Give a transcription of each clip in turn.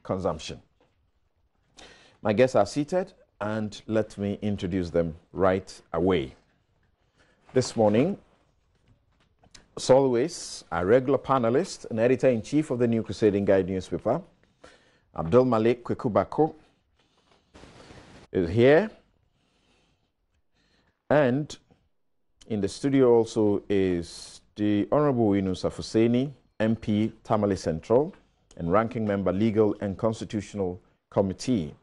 consumption. My guests are seated, and let me introduce them right away. This morning, as always, our regular panelist and editor-in-chief of the New Crusading Guide newspaper, Abdul Malik Kwekubako, is here. And in the studio also is the Honorable Yunusa Fuseni, MP, Tamale Central, and Ranking Member, Legal and Constitutional Committee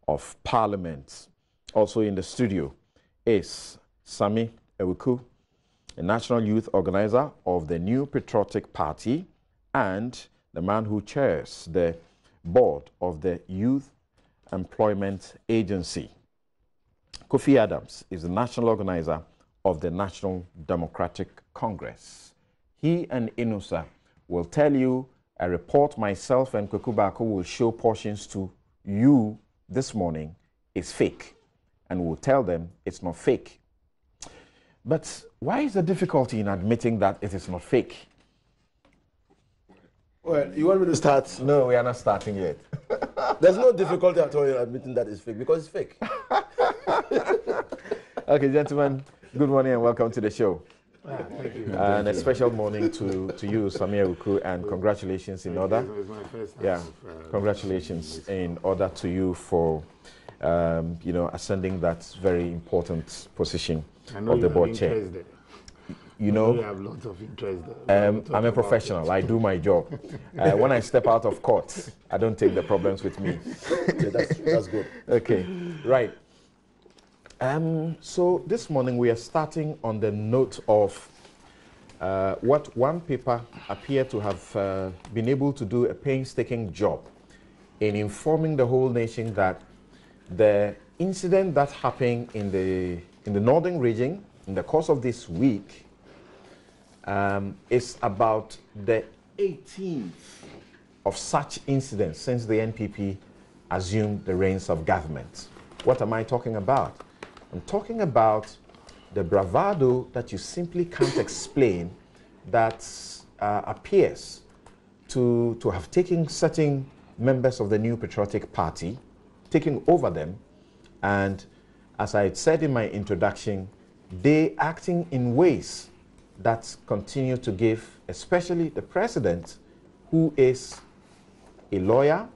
of Parliament. Also in the studio is Sami Ewuku, a national youth organizer of the New Patriotic Party and the man who chairs the board of the Youth Employment Agency. Kofi Adams is the national organizer of the National Democratic Congress. He and Inusa will tell you a report myself and Kwekubako will show portions to you this morning is fake, and we'll tell them it's not fake. But why is the difficulty in admitting that it is not fake? Well, you want me to start? No, we are not starting yet. There's no difficulty at all in admitting that it's fake, because it's fake. Okay, gentlemen, good morning and welcome to the show. Thank you. And a special morning to you, Samir Uku, and congratulations in order. It was my first time. Yeah, congratulations in order to you for, ascending that very important position of the board chair. You know, I have lots of interest there. I'm a professional. I do my job. When I step out of court, I don't take the problems with me. Yeah, that's good. Okay, right. So this morning we are starting on the note of what one paper appeared to have been able to do a painstaking job in informing the whole nation that the incident that happened in the northern region in the course of this week is about the 18th of such incidents since the NPP assumed the reins of government. What am I talking about? I'm talking about the bravado that you simply can't explain that appears to have taken certain members of the New Patriotic Party, taking over them, and as I said in my introduction, they acting in ways that continue to give, especially the president, who is a lawyer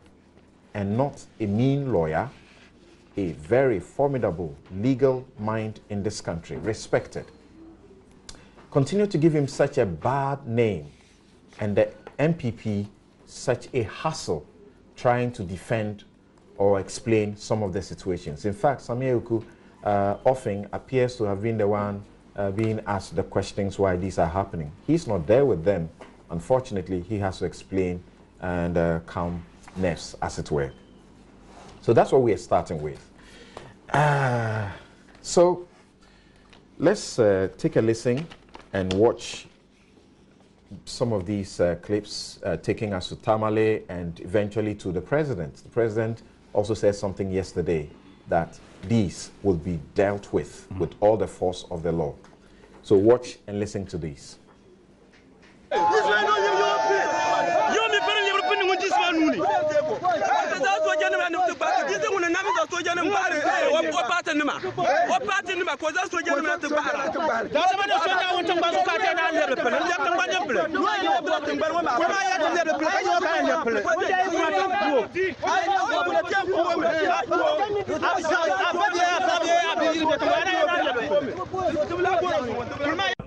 and not a mean lawyer, a very formidable legal mind in this country, respected, continue to give him such a bad name, and the NPP such a hassle trying to defend or explain some of the situations. In fact, Samir Uku often appears to have been the one being asked the questions why these are happening. He's not there with them. Unfortunately, he has to explain and calm nerves, as it were. So that's what we are starting with. So let's take a listen and watch some of these clips taking us to Tamale and eventually to the president. The president also said something yesterday that these will be dealt with all the force of the law. So watch and listen to these.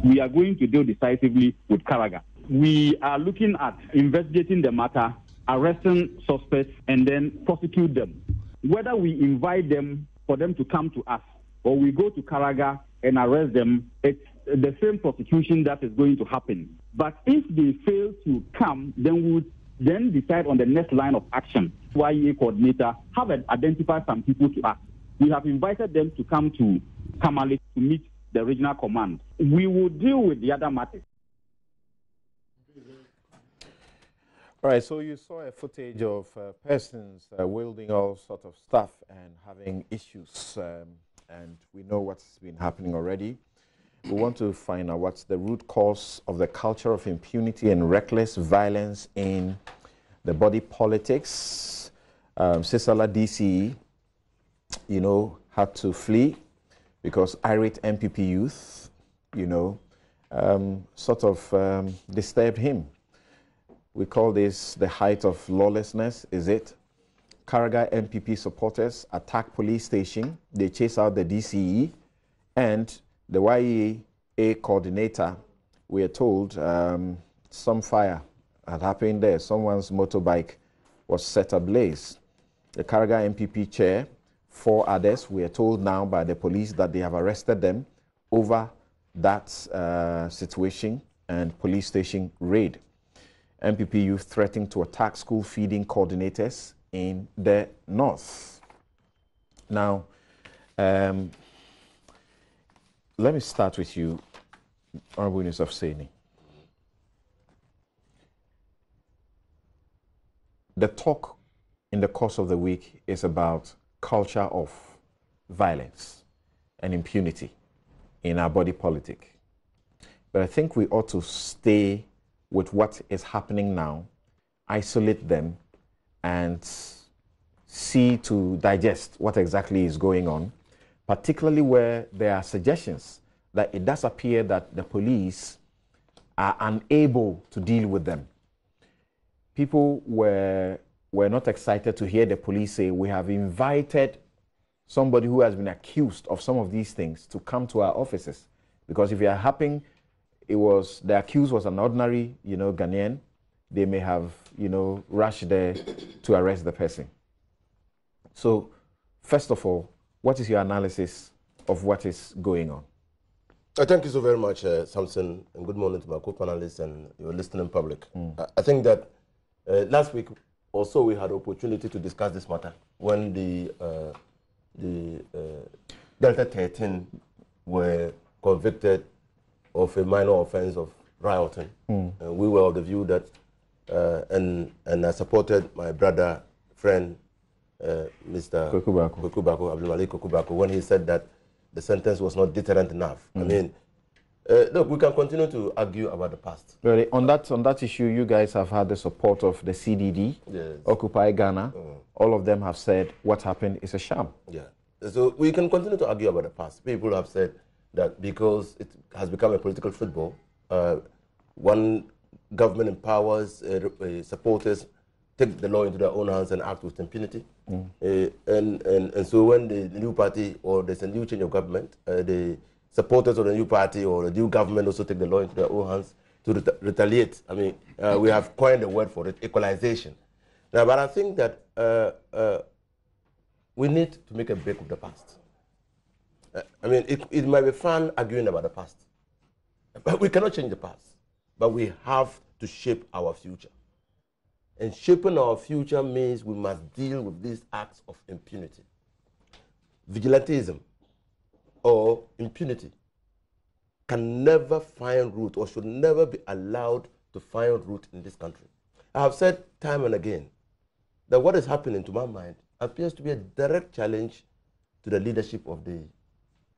We are going to deal decisively with Karaga. We are looking at investigating the matter, arresting suspects, and then prosecute them. Whether we invite them for them to come to us or we go to Karaga and arrest them, it's the same prosecution that is going to happen. But if they fail to come, then we would then decide on the next line of action. YEA Coordinator have identified some people to us. We have invited them to come to Tamale to meet the regional command. We will deal with the other matters. All right, so you saw a footage of persons wielding all sorts of stuff and having issues, and we know what's been happening already. We want to find out what's the root cause of the culture of impunity and reckless violence in the body politics. Sissala DCE, you know, had to flee because irate NPP youth, you know, sort of disturbed him. We call this the height of lawlessness, is it? Karaga NPP supporters attack police station. They chase out the DCE and the YEA Coordinator. We are told some fire had happened there. Someone's motorbike was set ablaze. The Karaga NPP chair, 4 others, we are told now by the police that they have arrested them over that situation and police station raid. NPP youth threatening to attack school feeding coordinators in the north. Now, let me start with you, Honorable Yusuf Seni. The talk in the course of the week is about culture of violence and impunity in our body politic. But I think we ought to stay with what is happening now, isolate them, and see to digest what exactly is going on, particularly where there are suggestions that it does appear that the police are unable to deal with them. People were not excited to hear the police say, we have invited somebody who has been accused of some of these things to come to our offices. Because if you are happening, the accused was an ordinary, you know, Ghanaian, they may have, you know, rushed there to arrest the person. So, first of all, what is your analysis of what is going on? Thank you so very much, Samson, and good morning to my co-panelists and your listening public. I think that last week also we had opportunity to discuss this matter when the Delta 13 were convicted of a minor offense of rioting. And we were of the view that, and I supported my brother, friend, Mr. Kwekubaku, Abdul Malik Kwekubaku, when he said that the sentence was not deterrent enough. I mean, look, we can continue to argue about the past. Really, on that issue, you guys have had the support of the CDD, yes. Occupy Ghana. All of them have said what happened is a sham. Yeah. So we can continue to argue about the past. People have said that because it has become a political football, one government empowers supporters, take the law into their own hands and act with impunity. And so when the new party or there's a new change of government, the supporters of the new party or the new government also take the law into their own hands to retaliate. I mean, we have coined a word for it, equalization. Now, but I think that we need to make a break with the past. I mean, it might be fun arguing about the past, but we cannot change the past. But we have to shape our future. And shaping our future means we must deal with these acts of impunity. Vigilantism or impunity can never find root or should never be allowed to find root in this country. I have said time and again that what is happening, to my mind, appears to be a direct challenge to the leadership of the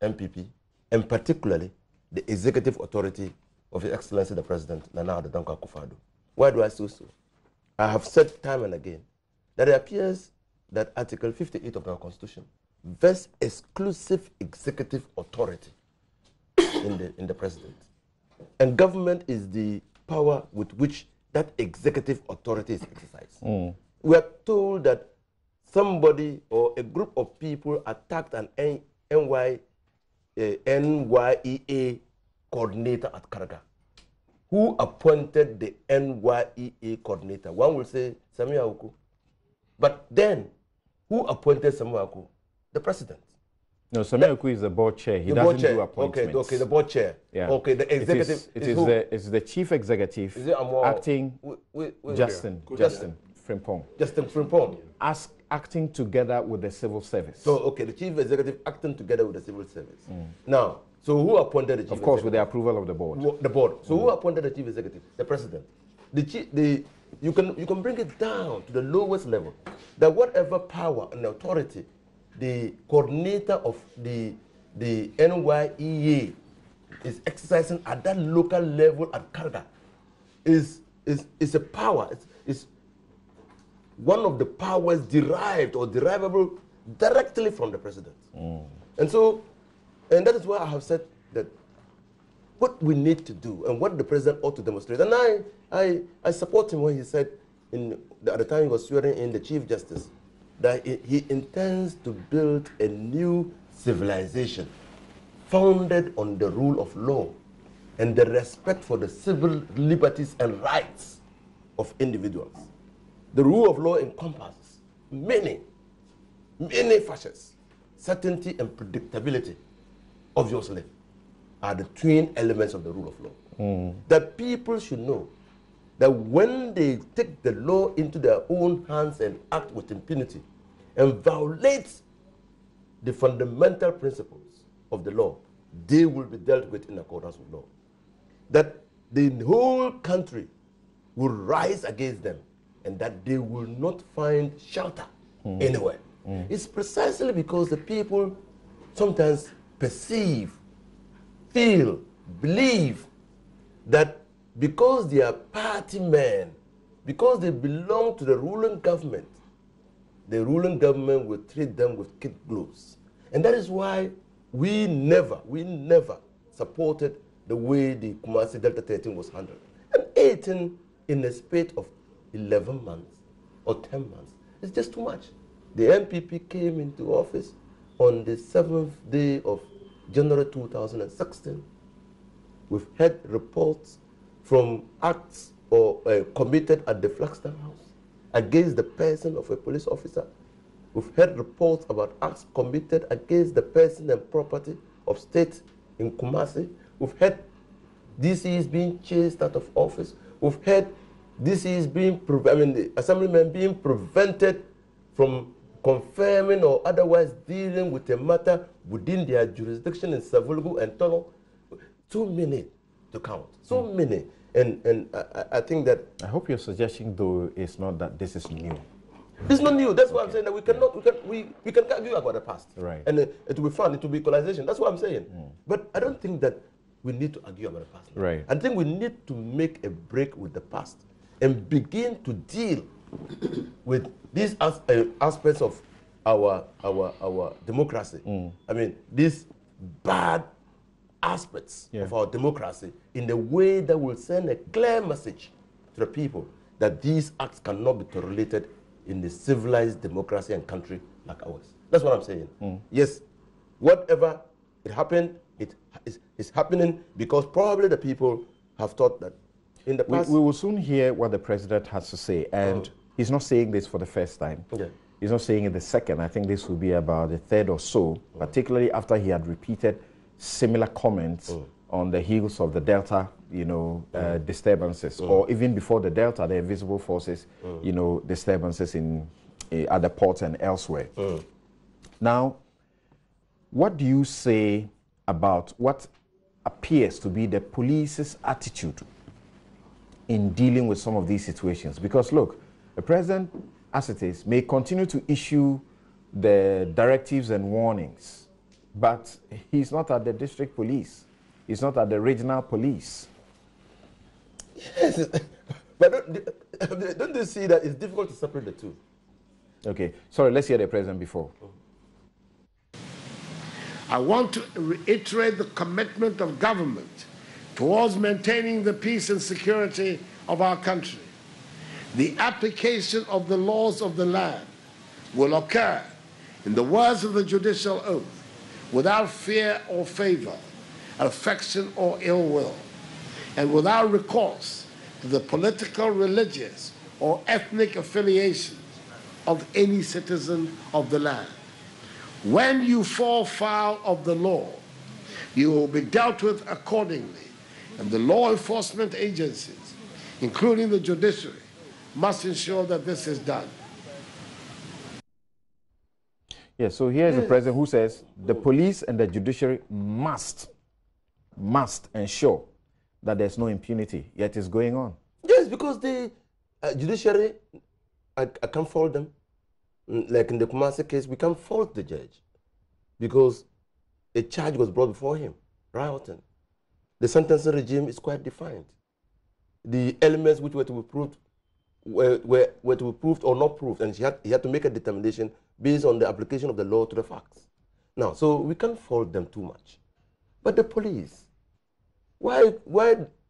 NPP, and particularly the executive authority of His Excellency the President, Nana Addo Dankwa Akufo-Addo. Why do I say so? I have said time and again that it appears that Article 58 of our Constitution vests exclusive executive authority in the President. And government is the power with which that executive authority is exercised. We are told that somebody or a group of people attacked an NYEA coordinator at Karaga. Who appointed the NYEA coordinator? One will say Samuel Awuku. But then, who appointed Samuel Awuku? The president. No, Samuel Awuku is the board chair. He doesn't do appointments. Okay, the board chair. Yeah. Okay, the executive. It's the chief executive acting Justin Frimpong. Justin Frimpong. Acting together with the civil service. So, okay, the chief executive acting together with the civil service. Now, so who appointed the chief executive? Of course, with the approval of the board. The board. So who appointed the chief executive? The president. You can bring it down to the lowest level. That whatever power and authority the coordinator of the NYEA is exercising at that local level at Karaga is a power. one of the powers derived or derivable directly from the president. And that is why I have said that what we need to do and what the president ought to demonstrate. And I support him when he said, at the time he was swearing in the Chief Justice, that he intends to build a new civilization founded on the rule of law and the respect for the civil liberties and rights of individuals. The rule of law encompasses many facets. Certainty and predictability, obviously, are the twin elements of the rule of law. That people should know that when they take the law into their own hands and act with impunity and violate the fundamental principles of the law, they will be dealt with in accordance with law. That the whole country will rise against them and that they will not find shelter anywhere. It's precisely because the people sometimes perceive, feel, believe that because they are party men, because they belong to the ruling government will treat them with kid gloves. And that is why we never supported the way the Kumasi Delta 13 was handled. And 18 in a spate of 11 months or 10 months is just too much. The NPP came into office on the 7th day of January 2016. We've had reports from acts committed at the Flagstaff House against the person of a police officer. We've heard reports about acts committed against the person and property of state in Kumasi. We've had DCEs being chased out of office. We've had DCEs being, the assemblymen being prevented from confirming or otherwise dealing with a matter within their jurisdiction in Savulgu and Tono. Too many to count. So many. And I think that... I hope your suggestion, though, is not that this is new. It's not new. That's why I'm saying that we can argue about the past. Right. And it will be fun. It will be equalization. That's what I'm saying. But I don't think that we need to argue about the past. Right. I think we need to make a break with the past and begin to deal with these aspects of our democracy. I mean, these bad aspects of our democracy in a way that will send a clear message to the people that these acts cannot be tolerated in the civilized democracy and country like ours. That's what I'm saying. Yes, whatever it happened, it's happening because probably the people have thought that in the past... We will soon hear what the president has to say, and he's not saying this for the first time. He's not saying it the second. I think this will be about the third or so, particularly after he had repeated similar comments on the heels of the Delta, disturbances, or even before the Delta, the invisible forces, disturbances in at the ports and elsewhere. Now, what do you say about what appears to be the police's attitude in dealing with some of these situations? Because look, the president, as it is, may continue to issue the directives and warnings, but he's not at the district police. He's not at the regional police. Yes, but don't you see that it's difficult to separate the two? Okay, sorry, let's hear the president before. I want to reiterate the commitment of government towards maintaining the peace and security of our country. The application of the laws of the land will occur, in the words of the judicial oath, without fear or favor, affection or ill will, and without recourse to the political, religious, or ethnic affiliations of any citizen of the land. When you fall foul of the law, you will be dealt with accordingly, and the law enforcement agencies, including the judiciary, must ensure that this is done. Yes, so here's the president who says the police and the judiciary must ensure that there's no impunity, yet it's going on. Yes, because the judiciary, I can't fault them. Like in the Kumasi case, we can't fault the judge because a charge was brought before him, rioting. The sentencing regime is quite defined. The elements which were to be proved were to be proved or not proved, and he had to make a determination based on the application of the law to the facts. Now, so we can't fault them too much. But the police, why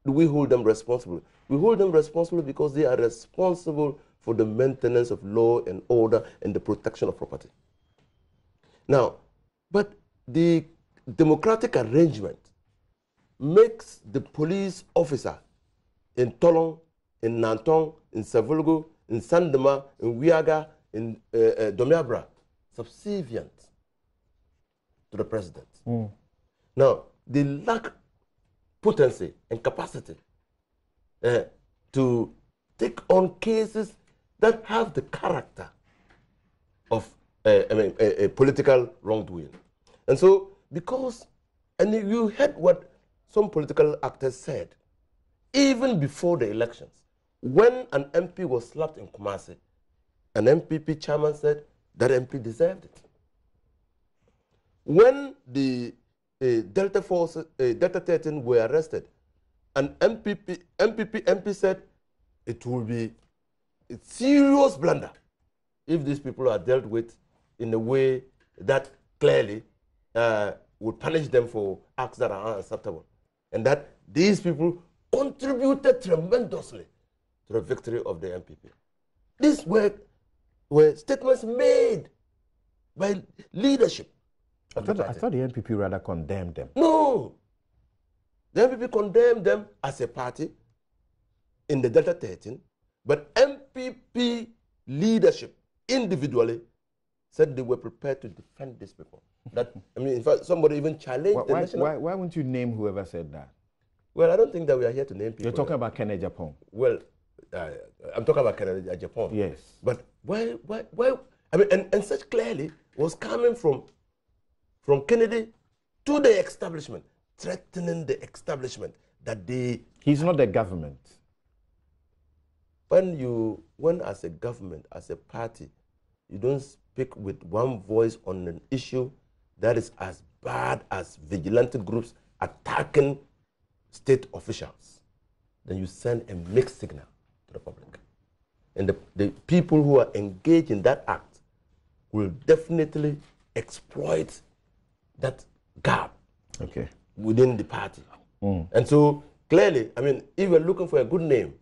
do we hold them responsible? We hold them responsible because they are responsible for the maintenance of law and order and the protection of property. Now, but the democratic arrangement makes the police officer in Tolong, in Nantong, in Savulgo, in Sandema, in Wiaga, in Domiabra, subservient to the president. Now, they lack potency and capacity to take on cases that have the character of a political wrongdoing. And so, because, and you heard what some political actors said, even before the elections, when an MP was slapped in Kumasi, an MPP chairman said that MP deserved it. When the Delta 13 were arrested, an MP said it will be a serious blunder if these people are dealt with in a way that clearly would punish them for acts that are unacceptable. And that these people contributed tremendously to the victory of the MPP. These were statements made by leadership. I thought the NPP rather condemned them. No. The NPP condemned them as a party in the Delta 13, but MPP leadership individually said they were prepared to defend these people. That, I mean, in fact, somebody even challenged the national... Why won't you name whoever said that? Well, I don't think that we are here to name people. You're talking about Kennedy Japan. Well, I'm talking about Kennedy Japan. Yes. But why, I mean, and such clearly was coming from Kennedy to the establishment, threatening the establishment that they... He's not the government. When as a government, as a party, you don't speak with one voice on an issue that is as bad as vigilante groups attacking state officials, then you send a mixed signal to the public. And the people who are engaged in that act will definitely exploit that gap within the party. And so clearly, I mean, if you're looking for a good name,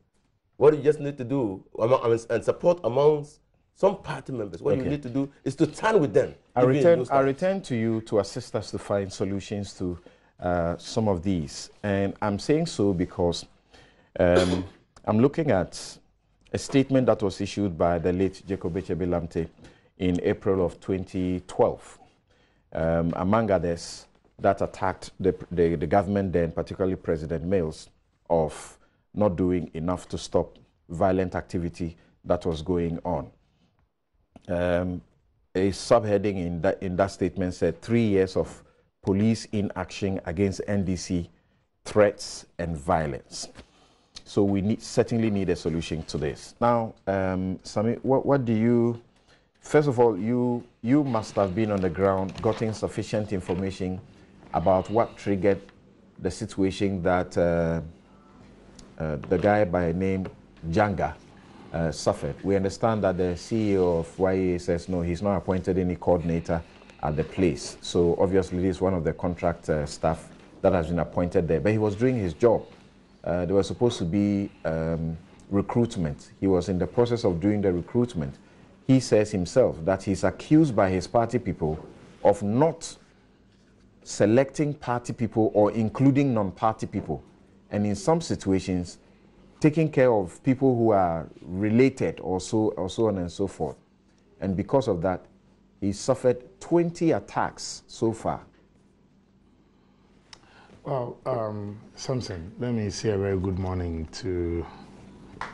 what you just need to do, and support amongst some party members, what you need to do is to stand with them. I return to you to assist us to find solutions to some of these. And I'm saying so because I'm looking at a statement that was issued by the late Jacob Lamte in April of 2012, among others, that attacked the government then, particularly President Mills, of not doing enough to stop violent activity that was going on. A subheading in that statement said 3 years of police inaction against NDC, threats and violence. So we certainly need a solution to this. Now, Sami, what do you, first of all, you must have been on the ground, gotten sufficient information about what triggered the situation that the guy by name Janga suffered. We understand that the CEO of YEA says no, he's not appointed any coordinator at the place. So obviously this is one of the contract staff that has been appointed there, but he was doing his job. There was supposed to be recruitment. He was in the process of doing the recruitment. He says himself that he's accused by his party people of not selecting party people or including non-party people. And in some situations, taking care of people who are related or so on and so forth. And because of that, he suffered 20 attacks so far. Well, Samson, let me say a very good morning to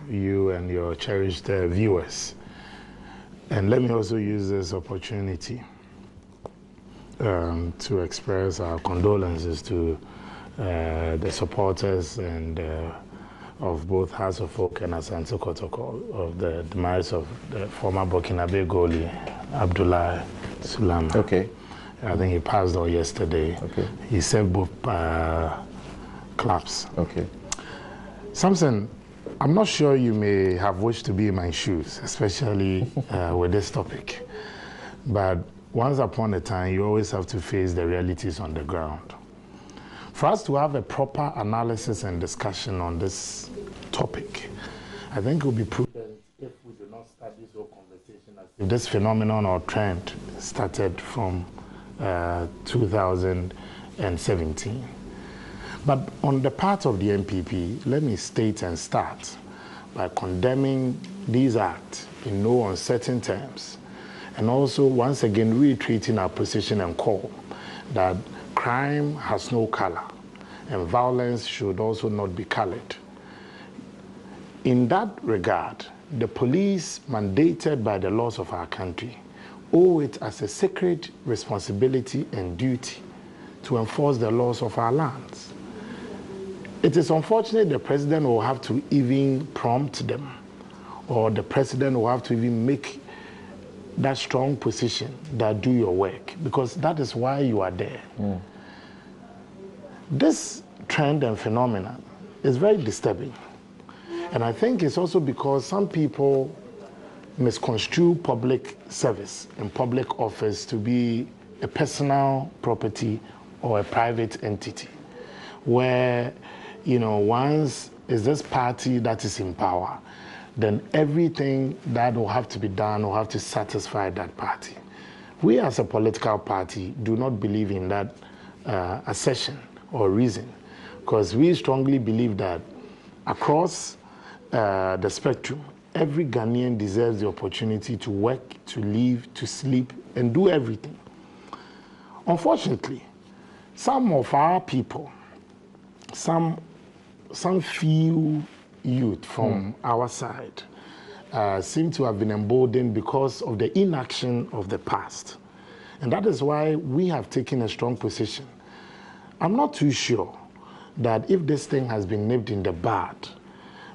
you and your cherished viewers. And let me also use this opportunity to express our condolences to the supporters and of both House of Folk and Asante Kotoko of the demise of the former Burkinabe goalie, Abdullah Sulam. Okay. I think he passed on yesterday. Okay. He served both clubs. Okay. Samson, I'm not sure you may have wished to be in my shoes, especially with this topic. But once upon a time, you always have to face the realities on the ground. For us to have a proper analysis and discussion on this topic, I think it would be prudent if we do not start this whole conversation as if this phenomenon or trend started from 2017. But on the part of the NPP, let me state and start by condemning these acts in no uncertain terms, and also once again reiterating our position and call that crime has no color and violence should also not be colored. In that regard, the police, mandated by the laws of our country, owe it as a sacred responsibility and duty to enforce the laws of our lands. It is unfortunate the president will have to even prompt them, or the president will have to even make that strong position that do your work, because that is why you are there. This trend and phenomenon is very disturbing. And I think it's also because some people misconstrue public service and public office to be a personal property or a private entity, where, you know, once is this party that is in power, then everything that will have to be done will have to satisfy that party. We as a political party do not believe in that assertion or reason, because we strongly believe that across the spectrum, every Ghanaian deserves the opportunity to work, to live, to sleep, and do everything. Unfortunately, some of our people, some few youth from our side seem to have been emboldened because of the inaction of the past. And that is why we have taken a strong position. I'm not too sure that if this thing has been nipped in the bud,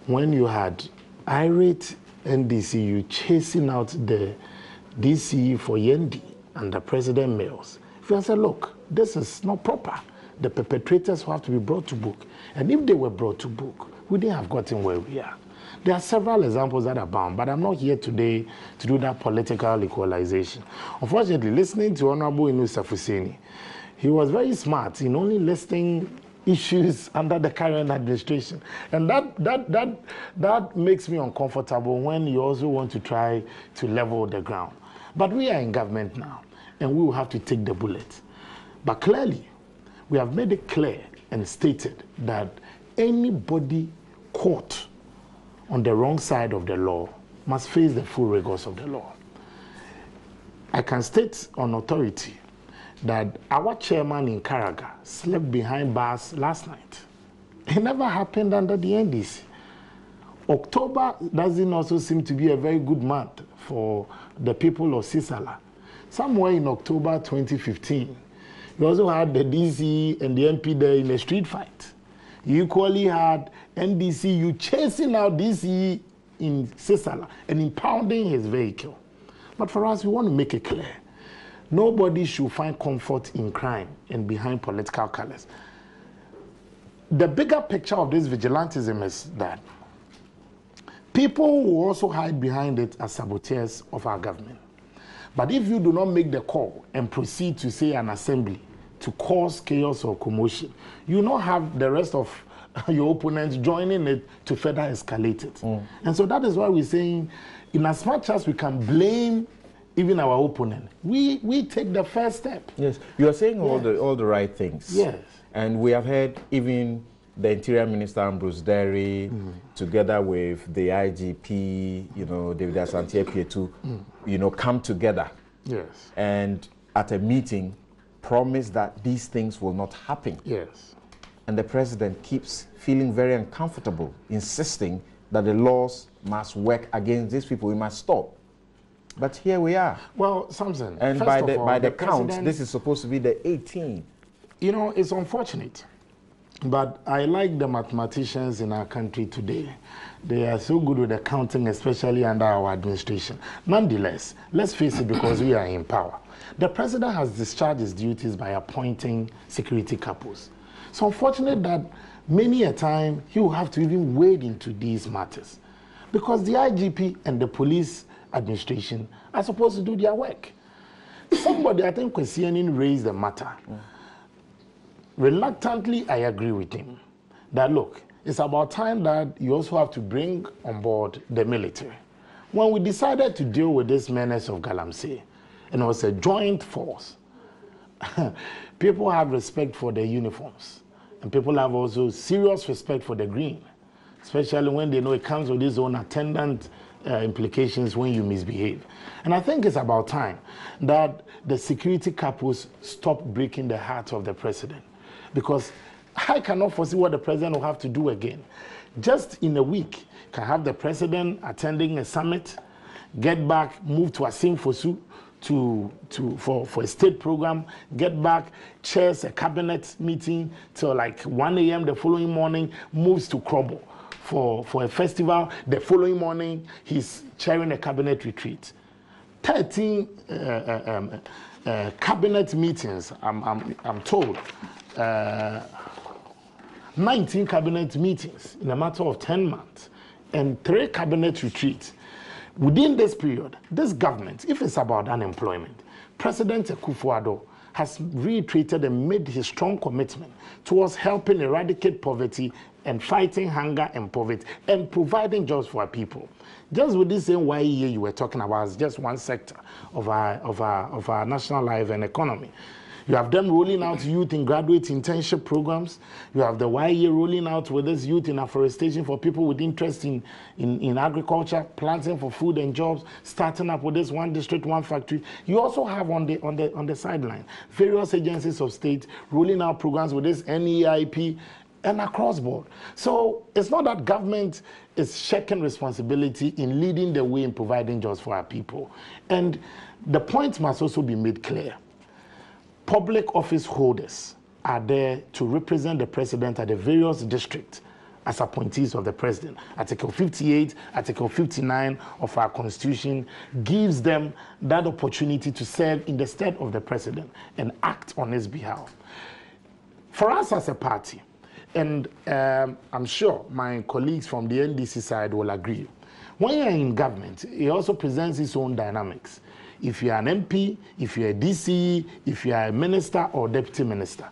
when you had irate NDCU chasing out the DCE for Yendi and the President Mills, if you said, look, this is not proper, the perpetrators will have to be brought to book. And if they were brought to book, we didn't have gotten where we are. There are several examples that abound, but I'm not here today to do that political equalization. Unfortunately, listening to Honorable Inu Safuseni, he was very smart in only listing issues under the current administration. And that makes me uncomfortable when you also want to try to level the ground. But we are in government now, and we will have to take the bullet. But clearly, we have made it clear and stated that anybody caught on the wrong side of the law must face the full rigors of the law. I can state on authority that our chairman in Karaga slept behind bars last night. It never happened under the NDC. October doesn't also seem to be a very good month for the people of Sissala. Somewhere in October 2015, you also had the DCE and the MP there in a street fight. You equally had NDCU chasing out DCE in Sissala and impounding his vehicle. But for us, we want to make it clear. Nobody should find comfort in crime and behind political colors. The bigger picture of this vigilantism is that people will also hide behind it as saboteurs of our government. But if you do not make the call and proceed to say an assembly to cause chaos or commotion, you will not have the rest of your opponents joining it to further escalate it. And so that is why we're saying, in as much as we can blame even our opponent, we take the first step. Yes, you are saying all the right things. Yes. And we have heard even the Interior Minister Ambrose Derry, together with the IGP, you know, David Asante Pietu, you know, come together. Yes. And at a meeting, promise that these things will not happen. Yes. And the president keeps feeling very uncomfortable, insisting that the laws must work against these people. We must stop. But here we are. Well, Samson, and by the count, this is supposed to be the 18th. You know, it's unfortunate. But I like the mathematicians in our country today. They are so good with the counting, especially under our administration. Nonetheless, let's face it, because we are in power. The president has discharged his duties by appointing security couples. It's unfortunate that many a time he will have to even wade into these matters because the IGP and the police administration are supposed to do their work. Somebody, I think Kwesianin raised the matter. Reluctantly, I agree with him that, look, it's about time that you also have to bring on board the military. When we decided to deal with this menace of Galamsey, and it was a joint force, people have respect for their uniforms, and people have also serious respect for the green, especially when they know it comes with its own attendant implications when you misbehave. And I think it's about time that the security couples stop breaking the heart of the president, because I cannot foresee what the president will have to do again. Just in a week, can have the president attending a summit, get back, move to Asim Fosu for a state program, get back, chairs a cabinet meeting till like 1 a.m. the following morning, moves to Krobo for a festival. The following morning, he's chairing a cabinet retreat. 13 cabinet meetings, I'm told. 19 cabinet meetings in a matter of 10 months and 3 cabinet retreats. Within this period, this government, if it's about unemployment, President Akufo-Addo has reiterated and made his strong commitment towards helping eradicate poverty and fighting hunger and poverty and providing jobs for our people. Just with this same YEA you were talking about, is just one sector of our national life and economy. You have them rolling out youth in graduate internship programs. You have the YEA rolling out with this youth in afforestation for people with interest in agriculture, planting for food and jobs, starting up with this one district, one factory. You also have on the sideline various agencies of state rolling out programs with this NEIP and across board. So it's not that government is shaking responsibility in leading the way in providing jobs for our people. And the point must also be made clear. Public office holders are there to represent the president at the various districts as appointees of the president. Article 58, Article 59 of our Constitution gives them that opportunity to serve in the stead of the president and act on his behalf. For us as a party, and I'm sure my colleagues from the NDC side will agree, when you're in government, it also presents its own dynamics. If you're an MP, if you're a DCE, if you're a minister or deputy minister,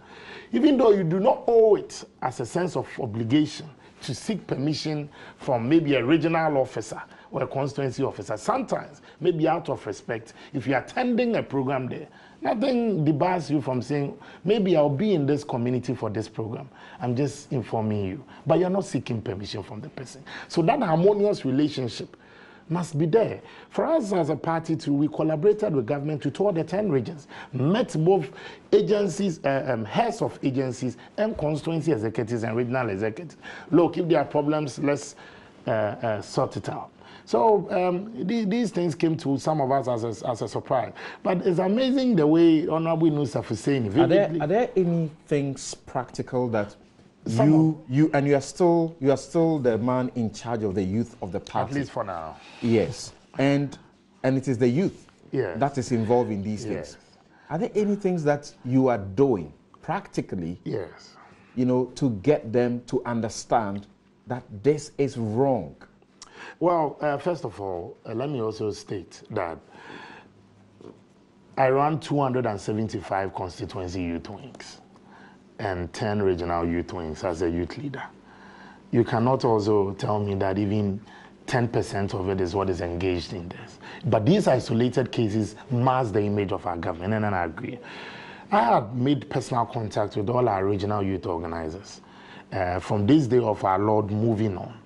even though you do not owe it as a sense of obligation to seek permission from maybe a regional officer or a constituency officer, sometimes, maybe out of respect, if you're attending a program there, nothing debars you from saying, maybe I'll be in this community for this program. I'm just informing you. But you're not seeking permission from the person. So that harmonious relationship must be there. For us as a party too, we collaborated with government to tour the 10 regions, met both agencies, heads of agencies and constituency executives and regional executives. Look, if there are problems, let's sort it out. So these things came to some of us as a surprise. But it's amazing the way Honorable Nusaf is saying. Are there any things practical that you are still the man in charge of the youth of the party? At least for now. Yes, and it is the youth that is involved in these things. Are there any things that you are doing practically? Yes. You know, to get them to understand that this is wrong. Well, first of all, let me also state that I run 275 constituency youth wings and 10 regional youth wings as a youth leader. You cannot also tell me that even 10% of it is what is engaged in this. But these isolated cases mask the image of our government, and I agree. I have made personal contact with all our regional youth organizers. From this day of our Lord moving on,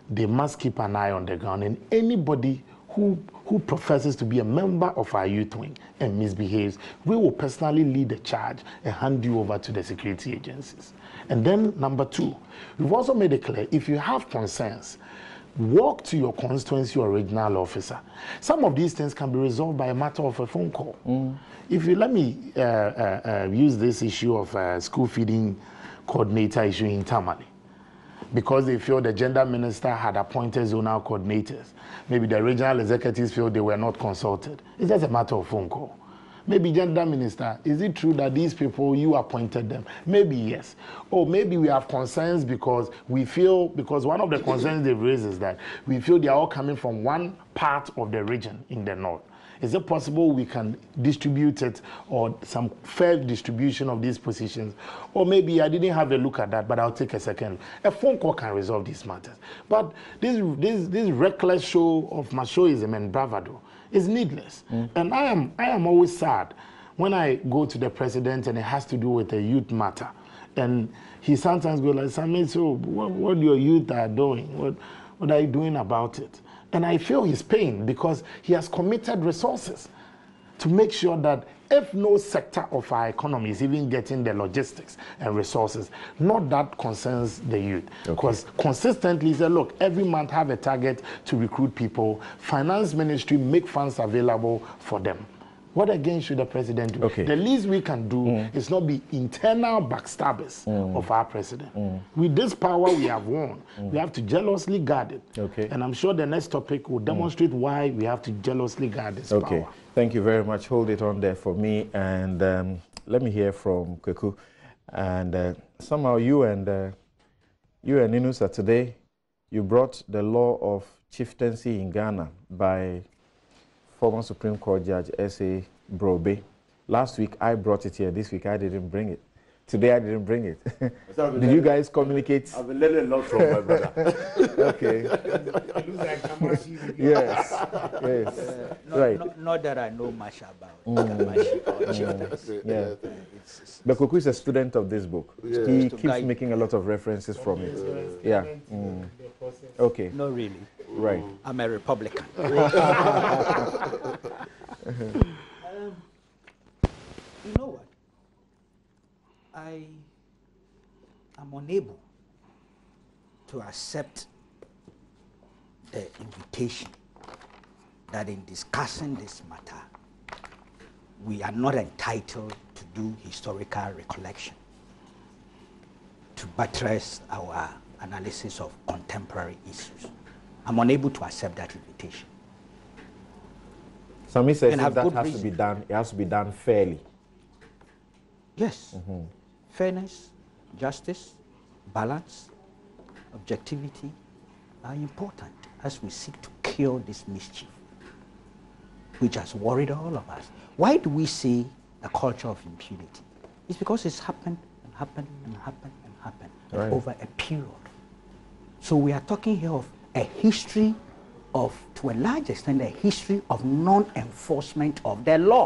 they must keep an eye on the ground, and anybody who professes to be a member of our youth wing and misbehaves, we will personally lead the charge and hand you over to the security agencies. And then number 2, we've also made it clear, if you have concerns, walk to your constituency or regional officer. Some of these things can be resolved by a matter of a phone call. If you let me use this issue of school feeding coordinator issue in Tamale, because they feel the gender minister had appointed zonal coordinators. Maybe the regional executives feel they were not consulted. It's just a matter of phone call. Maybe, Gender Minister, is it true that these people, you appointed them? Maybe yes. Or maybe we have concerns because we feel, because one of the concerns they've raised is that we feel they are all coming from one part of the region in the north. Is it possible we can distribute it, or some fair distribution of these positions? Or maybe I didn't have a look at that, but I'll take a second look. A phone call can resolve these matters. But this reckless show of machoism and bravado is needless. And I am always sad when I go to the president and it has to do with a youth matter. And he sometimes goes like, Sami, so what your youth are doing? What are you doing about it? And I feel his pain because he has committed resources to make sure that if no sector of our economy is even getting the logistics and resources, not that concerns the youth. Because consistently he said, look, every month have a target to recruit people. Finance ministry make funds available for them. What again should the president do? The least we can do is not be internal backstabbers of our president. With this power we have won, we have to jealously guard it. And I'm sure the next topic will demonstrate why we have to jealously guard this power. Thank you very much. Hold it on there for me. And let me hear from Kweku. And somehow you and Inusa today, you brought the law of chieftaincy in Ghana by former Supreme Court Judge S.A. Brobe. Last week I brought it here. This week I didn't bring it. Today I didn't bring it. Did you guys communicate? I've been learning a lot from my brother. Yes. Not that I know much about Kamashi or chieftains. But Kweku is a student of this book. He keeps making a lot of references from it. Okay. No, really. Right. I'm a Republican. You know what? I am unable to accept the invitation that in discussing this matter, we are not entitled to do historical recollection to buttress our analysis of contemporary issues. I'm unable to accept that invitation. Sami says if that has to be done, it has to be done fairly. Yes. Fairness, justice, balance, objectivity are important as we seek to cure this mischief, which has worried all of us. Why do we say a culture of impunity? It's because it's happened and happened and happened and happened over a period. So we are talking here of a history of, to a large extent, a history of non-enforcement of the law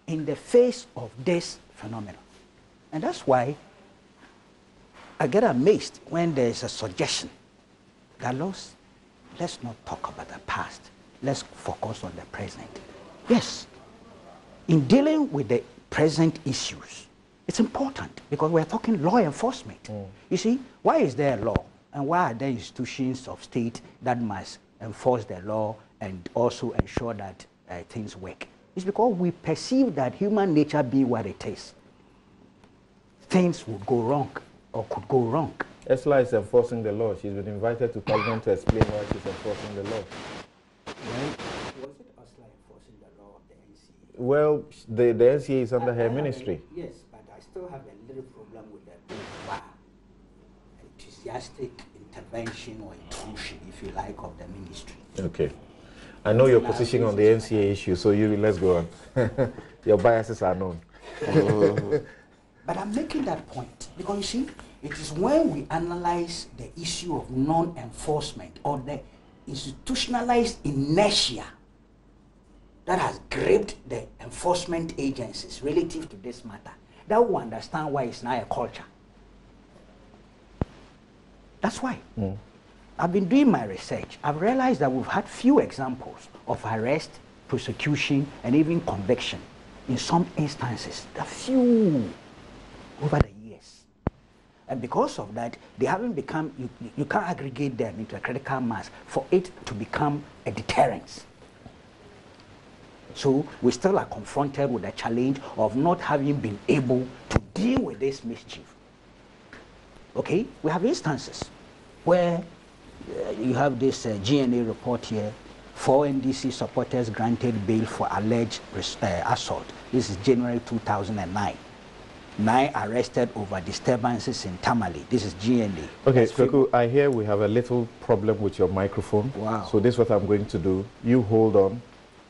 in the face of this phenomenon. And that's why I get amazed when there's a suggestion that let's not talk about the past. Let's focus on the present. Yes, in dealing with the present issues, it's important because we're talking law enforcement. You see, why is there a law? And why are there institutions of state that must enforce the law and also ensure that things work? It's because we perceive that human nature being what it is, things would go wrong or could go wrong. Esla is enforcing the law. She's been invited to Parliament to explain why she's enforcing the law. Right? Was it Esla enforcing the law of the NCA? Well, the NCA is under her ministry. Yes, but I still have a little problem with the enthusiastic intervention or intrusion, if you like, of the ministry. Okay. I know your position on the NCA issue, so let's go on. Your biases are known. But I'm making that point because, you see, it is when we analyze the issue of non-enforcement or the institutionalized inertia that has gripped the enforcement agencies relative to this matter that we understand why it's not a culture. That's why. I've been doing my research. I've realized that we've had few examples of arrest, prosecution, and even conviction. In some instances, a few over the years. And because of that, they haven't become, you can't aggregate them into a critical mass for it to become a deterrence. So we still are confronted with the challenge of not having been able to deal with this mischief. Okay, we have instances where you have this GNA report here 4 NDC supporters granted bail for alleged assault. This is January 2009. 9 arrested over disturbances in Tamale. This is GNA. Okay, Kweku, I hear we have a little problem with your microphone. Wow. So this is what I'm going to do. You hold on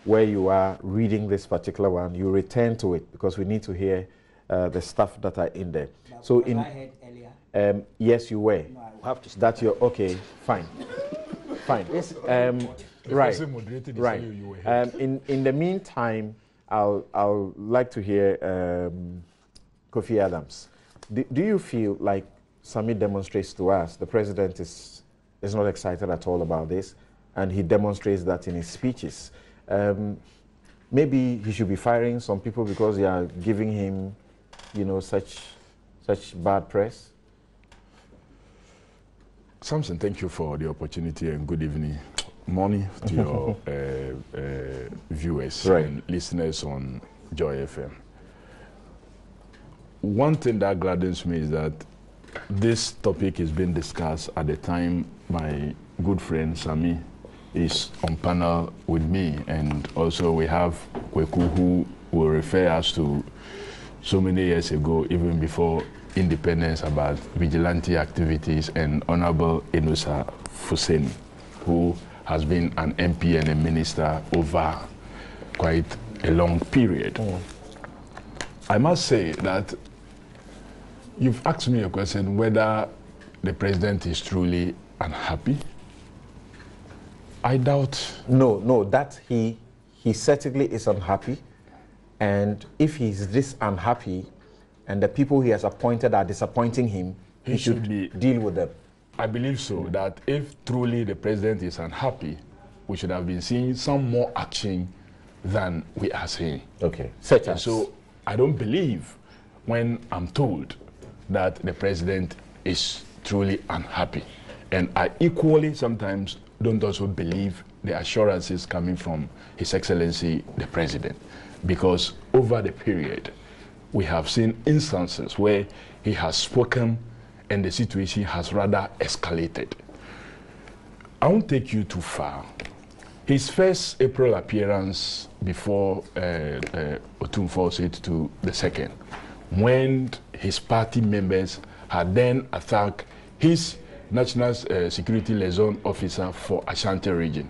where you are reading this particular one. You return to it because we need to hear the stuff that are in there. But so was in I heard earlier? Yes, you were. No, I will have to stop. That you're okay. Fine. Fine. Right. Right. In the meantime, I'll like to hear Kofi Adams. Do you feel like Sami demonstrates to us the president is not excited at all about this, and he demonstrates that in his speeches? Maybe he should be firing some people because they are giving him, you know, such bad press. Samson, thank you for the opportunity and good evening. Morning to your viewers and listeners on Joy FM. One thing that gladdens me is that this topic is being discussed at the time my good friend Sami is on panel with me, and also we have Kweku, who will refer us to so many years ago, even before independence, about vigilante activities, and Honorable Inusa Fuseni, who has been an MP and a minister over quite a long period. I must say that you've asked me a question whether the president is truly unhappy. I doubt. No, that he certainly is unhappy, and if he's this unhappy and the people he has appointed are disappointing him, he should deal with them. I believe so, that if truly the president is unhappy, we should have been seeing some more action than we are seeing. Okay. Such as? So I don't believe when I'm told that the president is truly unhappy. And I equally sometimes don't also believe the assurances coming from His Excellency the President, because over the period we have seen instances where he has spoken and the situation has rather escalated. I won't take you too far. His first April appearance before Otumfuo said to the second, when his party members had then attacked his National Security Liaison Officer for Ashanti region,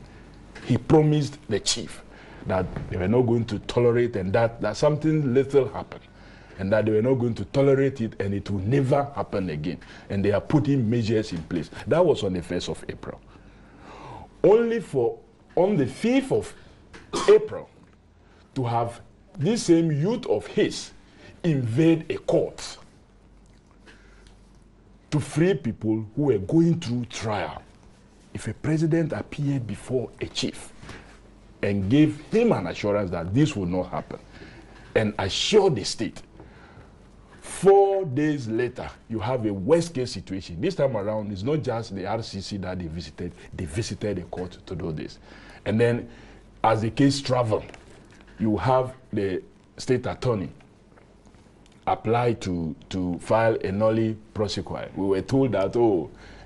he promised the chief that they were not going to tolerate, and that something little happened, and that they were not going to tolerate it, and it will never happen again. And they are putting measures in place. That was on the 1st of April. Only for on the 5th of April to have this same youth of his invade a court to free people who were going through trial. If a president appeared before a chief and gave him an assurance that this will not happen, and assured the state, 4 days later, you have a worst case situation. This time around, it's not just the RCC that they visited the court to do this. And then, as the case traveled, you have the state attorney apply to file a nolli prosequi. We were told that,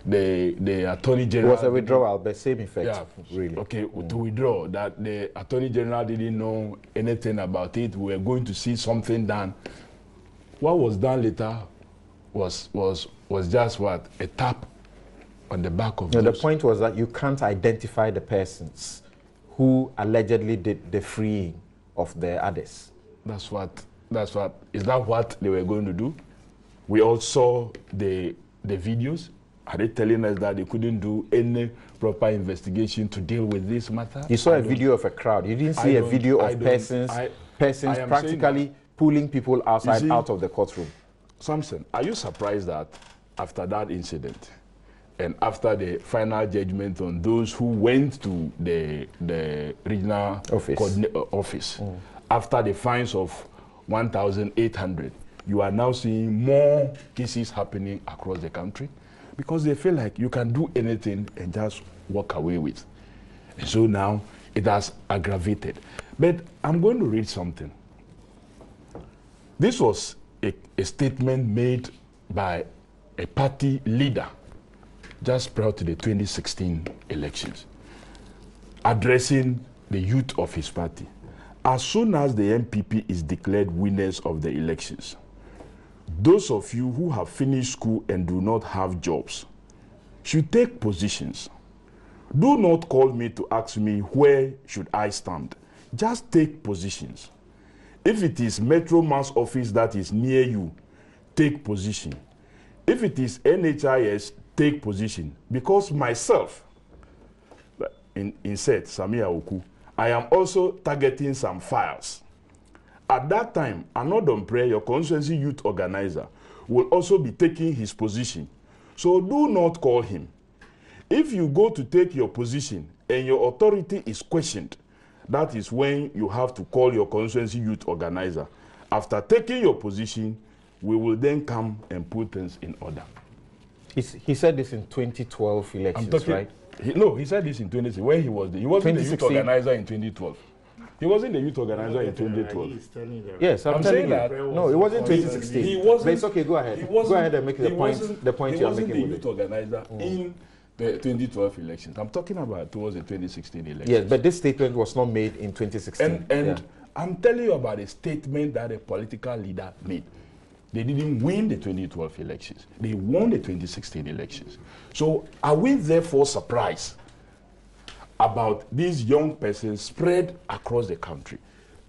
the attorney general... It was a withdrawal, but same effect, yeah, really. Okay, to withdraw, that the attorney general didn't know anything about it. We were going to see something done. What was done later was just what? A tap on the back of the point was that you can't identify the persons who allegedly did the freeing of the others. Is that what they were going to do? We all saw the videos. Are they telling us that they couldn't do any proper investigation to deal with this matter? You saw a video of a crowd. You didn't see a video of persons practically pulling people outside, out of the courtroom. Samson, are you surprised that after that incident and after the final judgment on those who went to the regional office after the fines of 1,800, you are now seeing more cases happening across the country? Because they feel like you can do anything and just walk away with. And so now it has aggravated. But I'm going to read something. This was a statement made by a party leader just prior to the 2016 elections. addressing the youth of his party. As soon as the NPP is declared winners of the elections, those of you who have finished school and do not have jobs should take positions. Do not call me to ask me where should I stand. Just take positions. If it is Metro Mass office that is near you, take position. If it is NHIS, take position. Because myself, in said Samia Oku, I am also targeting some files. At that time, Anodom Prayer, your constituency youth organizer, will also be taking his position. So do not call him. If you go to take your position and your authority is questioned, that is when you have to call your constituency youth organizer. After taking your position, we will then come and put things in order. He said this in 2012 elections, right? He said this in 2016 when he wasn't the youth organizer in 2012. He wasn't the youth organizer in 2012. Yes, I'm telling you. No, it wasn't 2016. He wasn't. But it's okay. Go ahead. Go ahead and make the point. The point you are making. He wasn't the youth organizer in the 2012 elections. I'm talking about towards the 2016 elections. Yes, but this statement was not made in 2016. And I'm telling you about a statement that a political leader made. They didn't win the 2012 elections. They won the 2016 elections. So are we therefore surprised about these young persons spread across the country,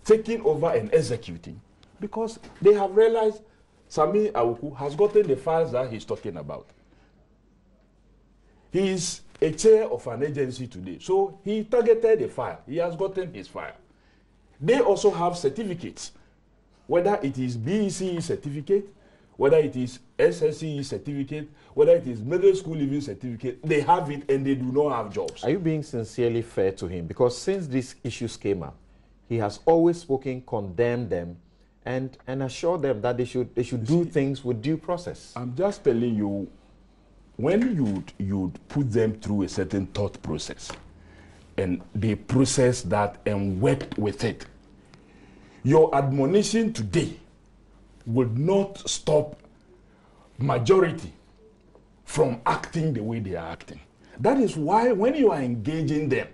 taking over and executing? Because they have realized Sami Awuku has gotten the files that he's talking about. He is a chair of an agency today. So he targeted a file. He has gotten his file. They also have certificates, whether it is BECE certificate, whether it is SSCE certificate, whether it is middle school living certificate, they have it and they do not have jobs. Are you being sincerely fair to him? Because since these issues came up, he has always spoken, condemned them, and assured them that they should do things with due process. I'm just telling you, when you'd put them through a certain thought process, and they processed that and worked with it, your admonition today would not stop majority from acting the way they are acting. That is why when you are engaging them,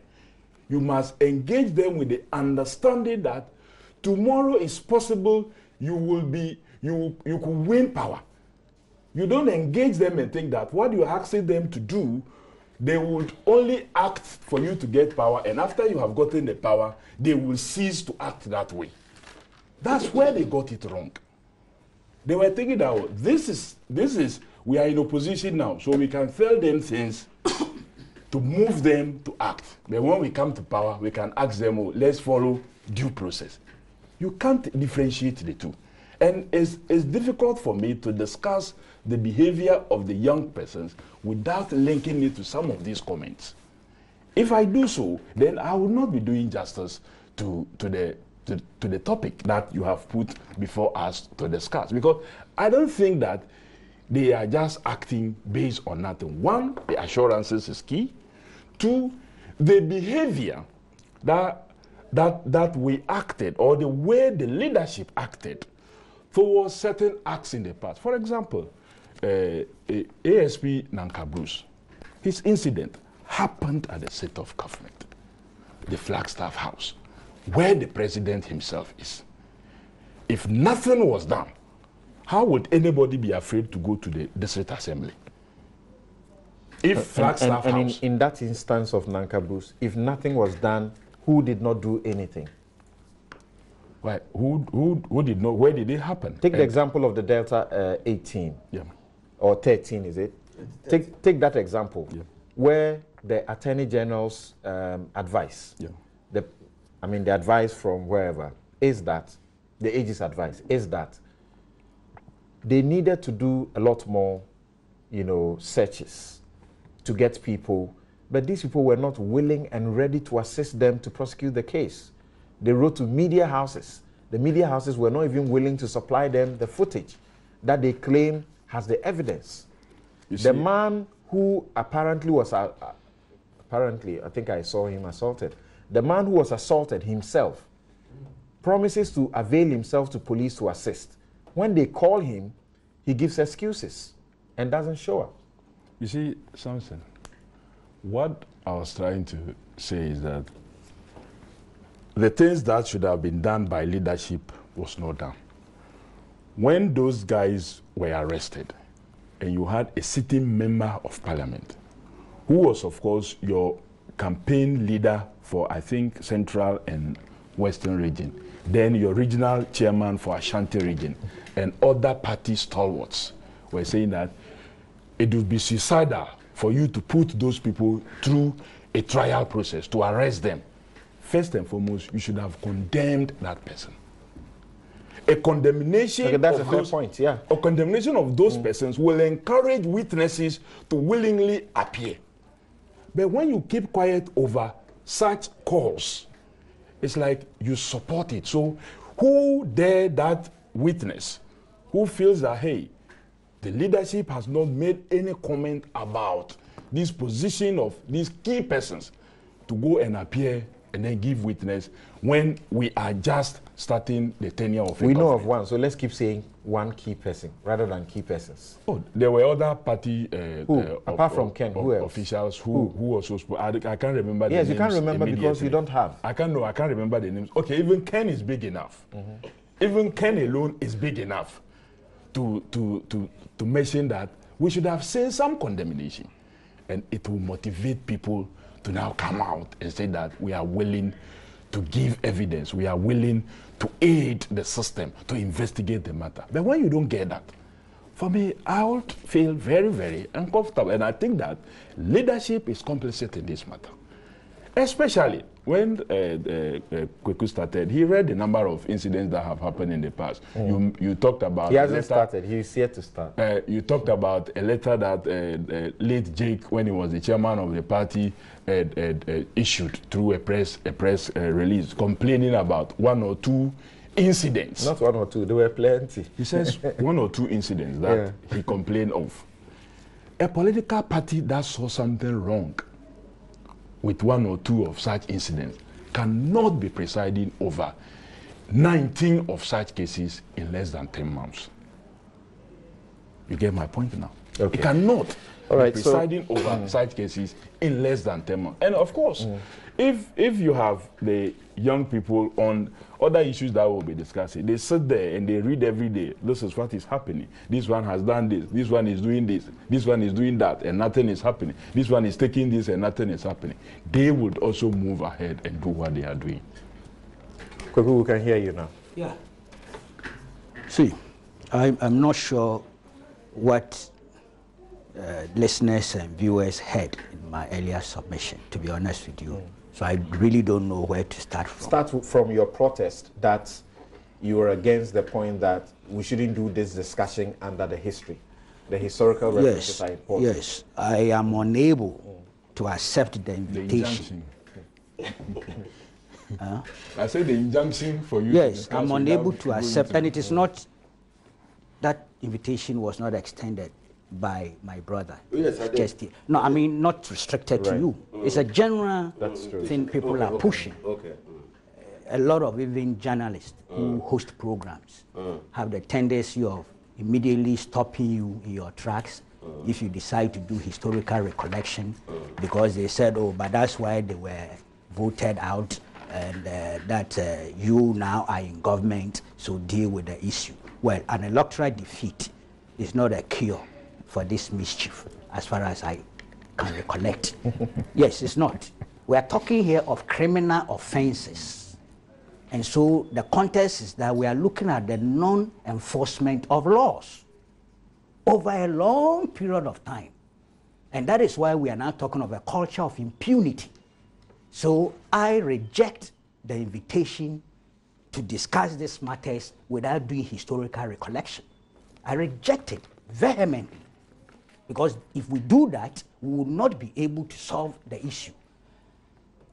you must engage them with the understanding that tomorrow is possible you could win power. You don't engage them and think that what you're asking them to do, they would only act for you to get power, and after you have gotten the power, they will cease to act that way. That's where they got it wrong. They were thinking that this is we are in opposition now, so we can tell them things to move them to act. But when we come to power, we can ask them, oh, let's follow due process. You can't differentiate the two. And it's difficult for me to discuss the behavior of the young persons without linking it to some of these comments. If I do so, then I will not be doing justice to the topic that you have put before us to discuss. Because I don't think that they are just acting based on nothing. One, the assurances is key. Two, the behavior that we acted, or the way the leadership acted towards certain acts in the past. For example, ASP Nanka Bruce, his incident happened at the seat of government, the Flagstaff House, where the president himself is. If nothing was done, how would anybody be afraid to go to the district assembly? If Flagstaff House... in that instance of Nanka Bruce, if nothing was done, who did not do anything? Why? Who did not? Where did it happen? Take the example of the Delta 18. Yeah. Or 13, is it? Take that example, where the Attorney General's advice, the advice from wherever, is that, the AG's advice, is that they needed to do a lot more, searches to get people, but these people were not willing and ready to assist them to prosecute the case. They wrote to media houses. The media houses were not even willing to supply them the footage that they claim has the evidence. The man who apparently was, I think I saw him assaulted. The man who was assaulted himself promises to avail himself to police to assist. When they call him, he gives excuses and doesn't show up. You see, Samson, what I was trying to say is that the things that should have been done by leadership was not done. When those guys were arrested, and you had a sitting member of parliament, who was, of course, your campaign leader for, I think, Central and Western region, then your regional chairman for Ashanti region, and other party stalwarts were saying that it would be suicidal for you to put those people through a trial process, to arrest them. First and foremost, you should have condemned that person. A condemnation okay, that's of a fair those, point, yeah. A condemnation of those persons will encourage witnesses to willingly appear. But when you keep quiet over such calls, it's like you support it. So who dare that witness who feels that, hey, the leadership has not made any comment about this position of these key persons to go and appear and then give witness when we are just starting the tenure of a We know government? of one, so let's keep saying one key person rather than key persons. Oh, there were other party apart from Ken, who else? Officials who also spoke. I can't remember the names. Yes, you can't remember because you don't have. I can't remember the names. Okay, even Ken is big enough. Even Ken alone is big enough to mention that we should have seen some condemnation, and it will motivate people to now come out and say that we are willing to give evidence, we are willing to aid the system to investigate the matter. But when you don't get that, for me, I would feel very, very uncomfortable. And I think that leadership is complicit in this matter. Especially when Kweku started, he read the number of incidents that have happened in the past. You talked about... He hasn't started, he's yet to start. You talked about a letter that late Jake, when he was the chairman of the party, issued through a press release, complaining about 1 or 2 incidents. Not 1 or 2, there were plenty. He says 1 or 2 incidents that he complained of. A political party that saw something wrong with 1 or 2 of such incidents cannot be presiding over 19 of such cases in less than 10 months. You get my point now? Okay. It cannot be presiding over such cases in less than 10 months. And of course, if you have the young people on other issues that we'll be discussing, they sit there and they read every day, this is what is happening. This one has done this one is doing this one is doing that, and nothing is happening. This one is taking this and nothing is happening. They would also move ahead and do what they are doing. Kweku, we can hear you now. Yeah. See, I'm not sure what listeners and viewers heard in my earlier submission, to be honest with you. So I really don't know where to start from. Start from your protest that you were against the point that we shouldn't do this discussion under the history. The historical references are important. Yes, I am unable to accept the invitation. I said the injunction for you. Yes, I'm unable to accept, and it is not, that invitation was not extended by my brother. Yes, I did. Just, no, I mean, not restricted to you. It's a general thing people are pushing. Okay. A lot of even journalists who host programs have the tendency of immediately stopping you in your tracks if you decide to do historical recollection, because they said, oh, but that's why they were voted out, and that you now are in government, so deal with the issue. Well, an electoral defeat is not a cure for this mischief, as far as I can recollect. Yes, it's not. We are talking here of criminal offenses. And so the context is that we are looking at the non-enforcement of laws over a long period of time. And that is why we are now talking of a culture of impunity. So I reject the invitation to discuss these matters without doing historical recollection. I reject it vehemently. Because if we do that, we will not be able to solve the issue.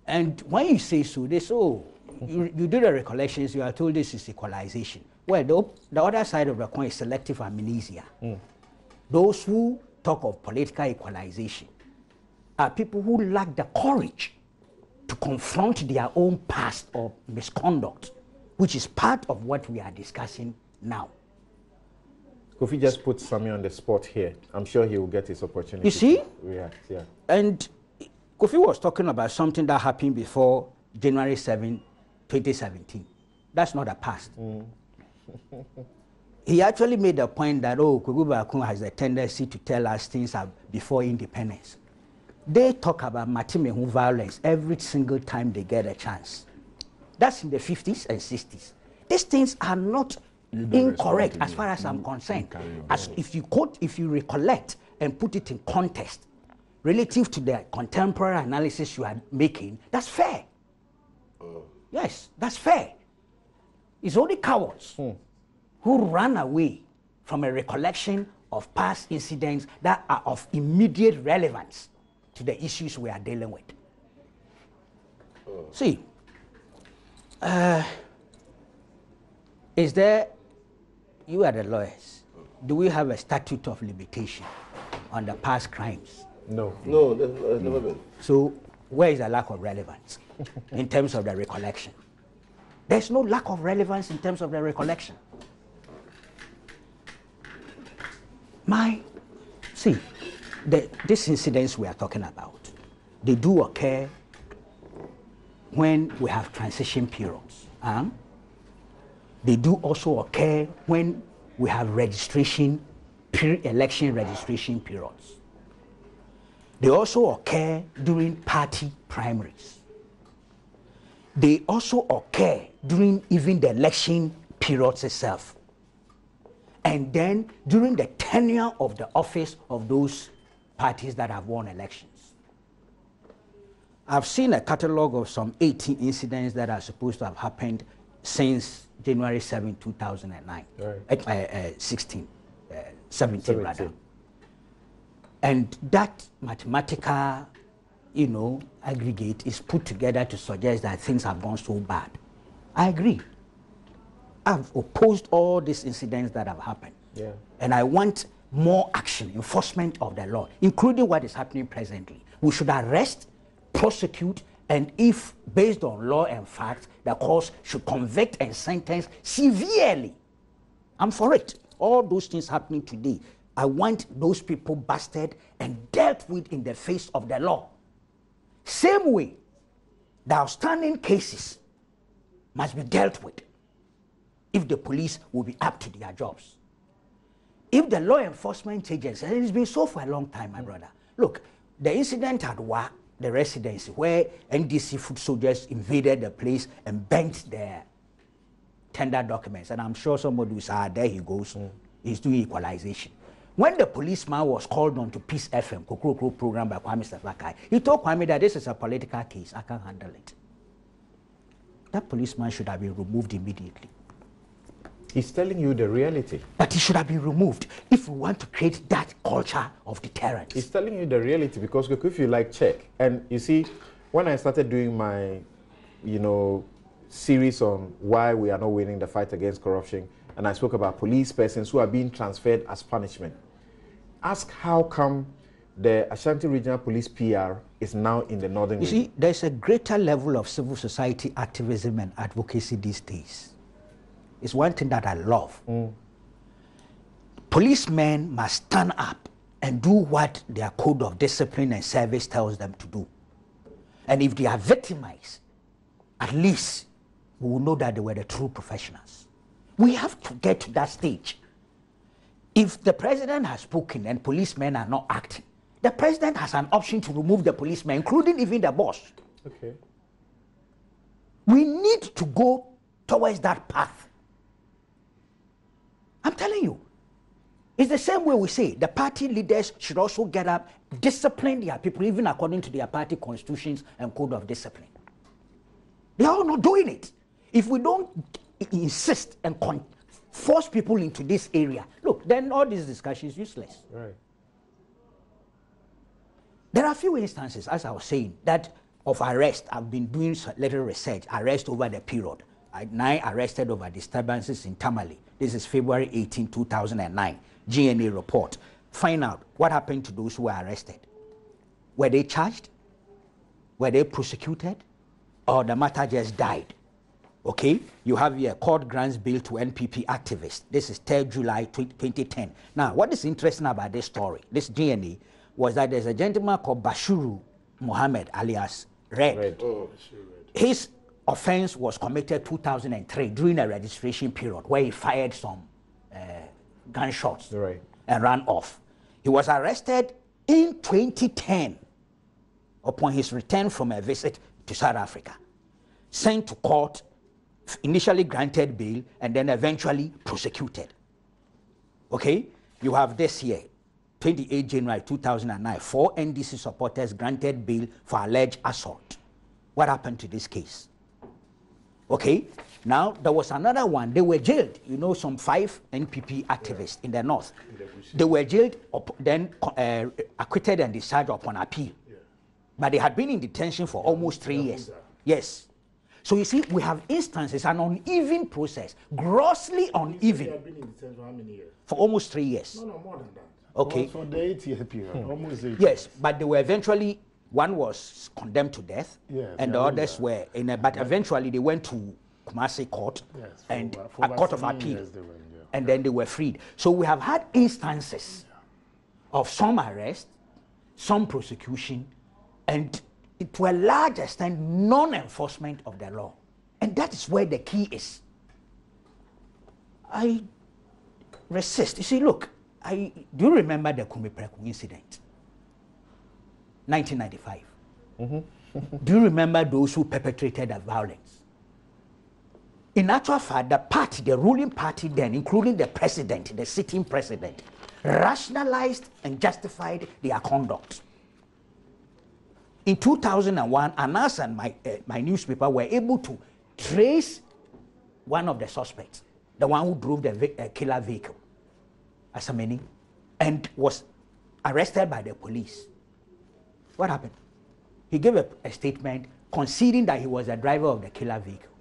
And when you say so, they say, oh, you do the recollections, you are told this is equalization. Well, the other side of the coin is selective amnesia. Those who talk of political equalization are people who lack the courage to confront their own past of misconduct, which is part of what we are discussing now. Kofi just put Sami on the spot here. I'm sure he will get his opportunity. You see? To react, yeah. And Kofi was talking about something that happened before January 7, 2017. That's not a past. He actually made a point that, oh, Kweku Baako has a tendency to tell us things before independence. They talk about Matimehu violence every single time they get a chance. That's in the 50s and 60s. These things are not incorrect as far as I'm concerned. As if you recollect and put it in context relative to the contemporary analysis you are making, that's fair. Yes, that's fair. It's only cowards who run away from a recollection of past incidents that are of immediate relevance to the issues we are dealing with. See, is there, you are the lawyers, do we have a statute of limitation on the past crimes? No. No, there's never been. So where is the lack of relevance in terms of the recollection? There's no lack of relevance in terms of the recollection. These incidents we are talking about, they do occur when we have transition periods. They do also occur when we have pre-election registration periods. They also occur during party primaries. They also occur during even the election periods itself. And then during the tenure of the office of those parties that have won elections. I've seen a catalogue of some 18 incidents that are supposed to have happened since January 7, 2009. Right. 17 rather. And that mathematical, aggregate is put together to suggest that things have gone so bad. I agree. I've opposed all these incidents that have happened. Yeah. And I want more action, enforcement of the law, including what is happening presently. We should arrest, prosecute, and if based on law and fact, the courts should convict and sentence severely. I'm for it. All those things happening today, I want those people busted and dealt with in the face of the law. Same way, the outstanding cases must be dealt with if the police will be up to their jobs. If the law enforcement agencies, and it's been so for a long time, my brother. Look, the incident at WA, the residency, where NDC foot soldiers invaded the place and bent their tender documents. And I'm sure somebody will say, there he goes, he's doing equalization. When the policeman was called on to Peace FM, Kokoro program by Kwame Sefakai, he told Kwame that this is a political case, I can't handle it. That policeman should have been removed immediately. He's telling you the reality. But he should have been removed if we want to create that culture of deterrence. He's telling you the reality because if you check, and you see, when I started doing my, series on why we are not winning the fight against corruption, and I spoke about police persons who are being transferred as punishment. Ask how come the Ashanti Regional Police PR is now in the Northern Region. You see, there's a greater level of civil society activism and advocacy these days. It's one thing that I love. Policemen must stand up and do what their code of discipline and service tells them to do. And if they are victimized, at least we will know that they were the true professionals. We have to get to that stage. If the president has spoken and policemen are not acting, the president has an option to remove the policemen, including even the boss. Okay. We need to go towards that path. I'm telling you. It's the same way we say the party leaders should also get up, discipline their people, even according to their party constitutions and code of discipline. They are all not doing it. If we don't insist and force people into this area, look, then all this discussion is useless. Right. There are a few instances, as I was saying, that of arrest. I've been doing a little research, arrest over the period. 9 arrested over disturbances in Tamale. This is February 18, 2009. GNA report. Find out what happened to those who were arrested. Were they charged? Were they prosecuted? Or the matter just died? Okay, you have here court grants bail to NPP activists. This is 3rd July 2010. Now, what is interesting about this story, this GNA, was that there's a gentleman called Bashuru Mohammed alias Red. His offense was committed 2003 during a registration period where he fired some gunshots and ran off. He was arrested in 2010 upon his return from a visit to South Africa, sent to court, initially granted bail, and then eventually prosecuted. Okay? You have this year, 28 January 2009, 4 NDC supporters granted bail for alleged assault. What happened to this case? Okay? Now, there was another one. They were jailed. You know, some 5 NPP activists in the north. They were jailed, then acquitted and discharged upon appeal. But they had been in detention for almost 3 years. Yes. So you see, we have instances, an uneven process, grossly uneven. They have been in detention for how many years? For almost 3 years. No, more than that. Okay. For the 8-year period, almost 8 years. Yes, but they were eventually, one was condemned to death, and the others were in a, but eventually they went to Kumasi court and a court of appeal, and then they were freed. So we have had instances of some arrest, some prosecution, and to a large extent, non-enforcement of the law. And that is where the key is. I resist. You see, look, do you remember the Kumipreku incident? 1995. Do you remember those who perpetrated the violence? In actual fact, the party, the ruling party then, including the president, the sitting president, rationalized and justified their conduct. In 2001, Anas and my newspaper were able to trace one of the suspects, the one who drove the killer vehicle, Asameni, and was arrested by the police. What happened? He gave a statement conceding that he was the driver of the killer vehicle.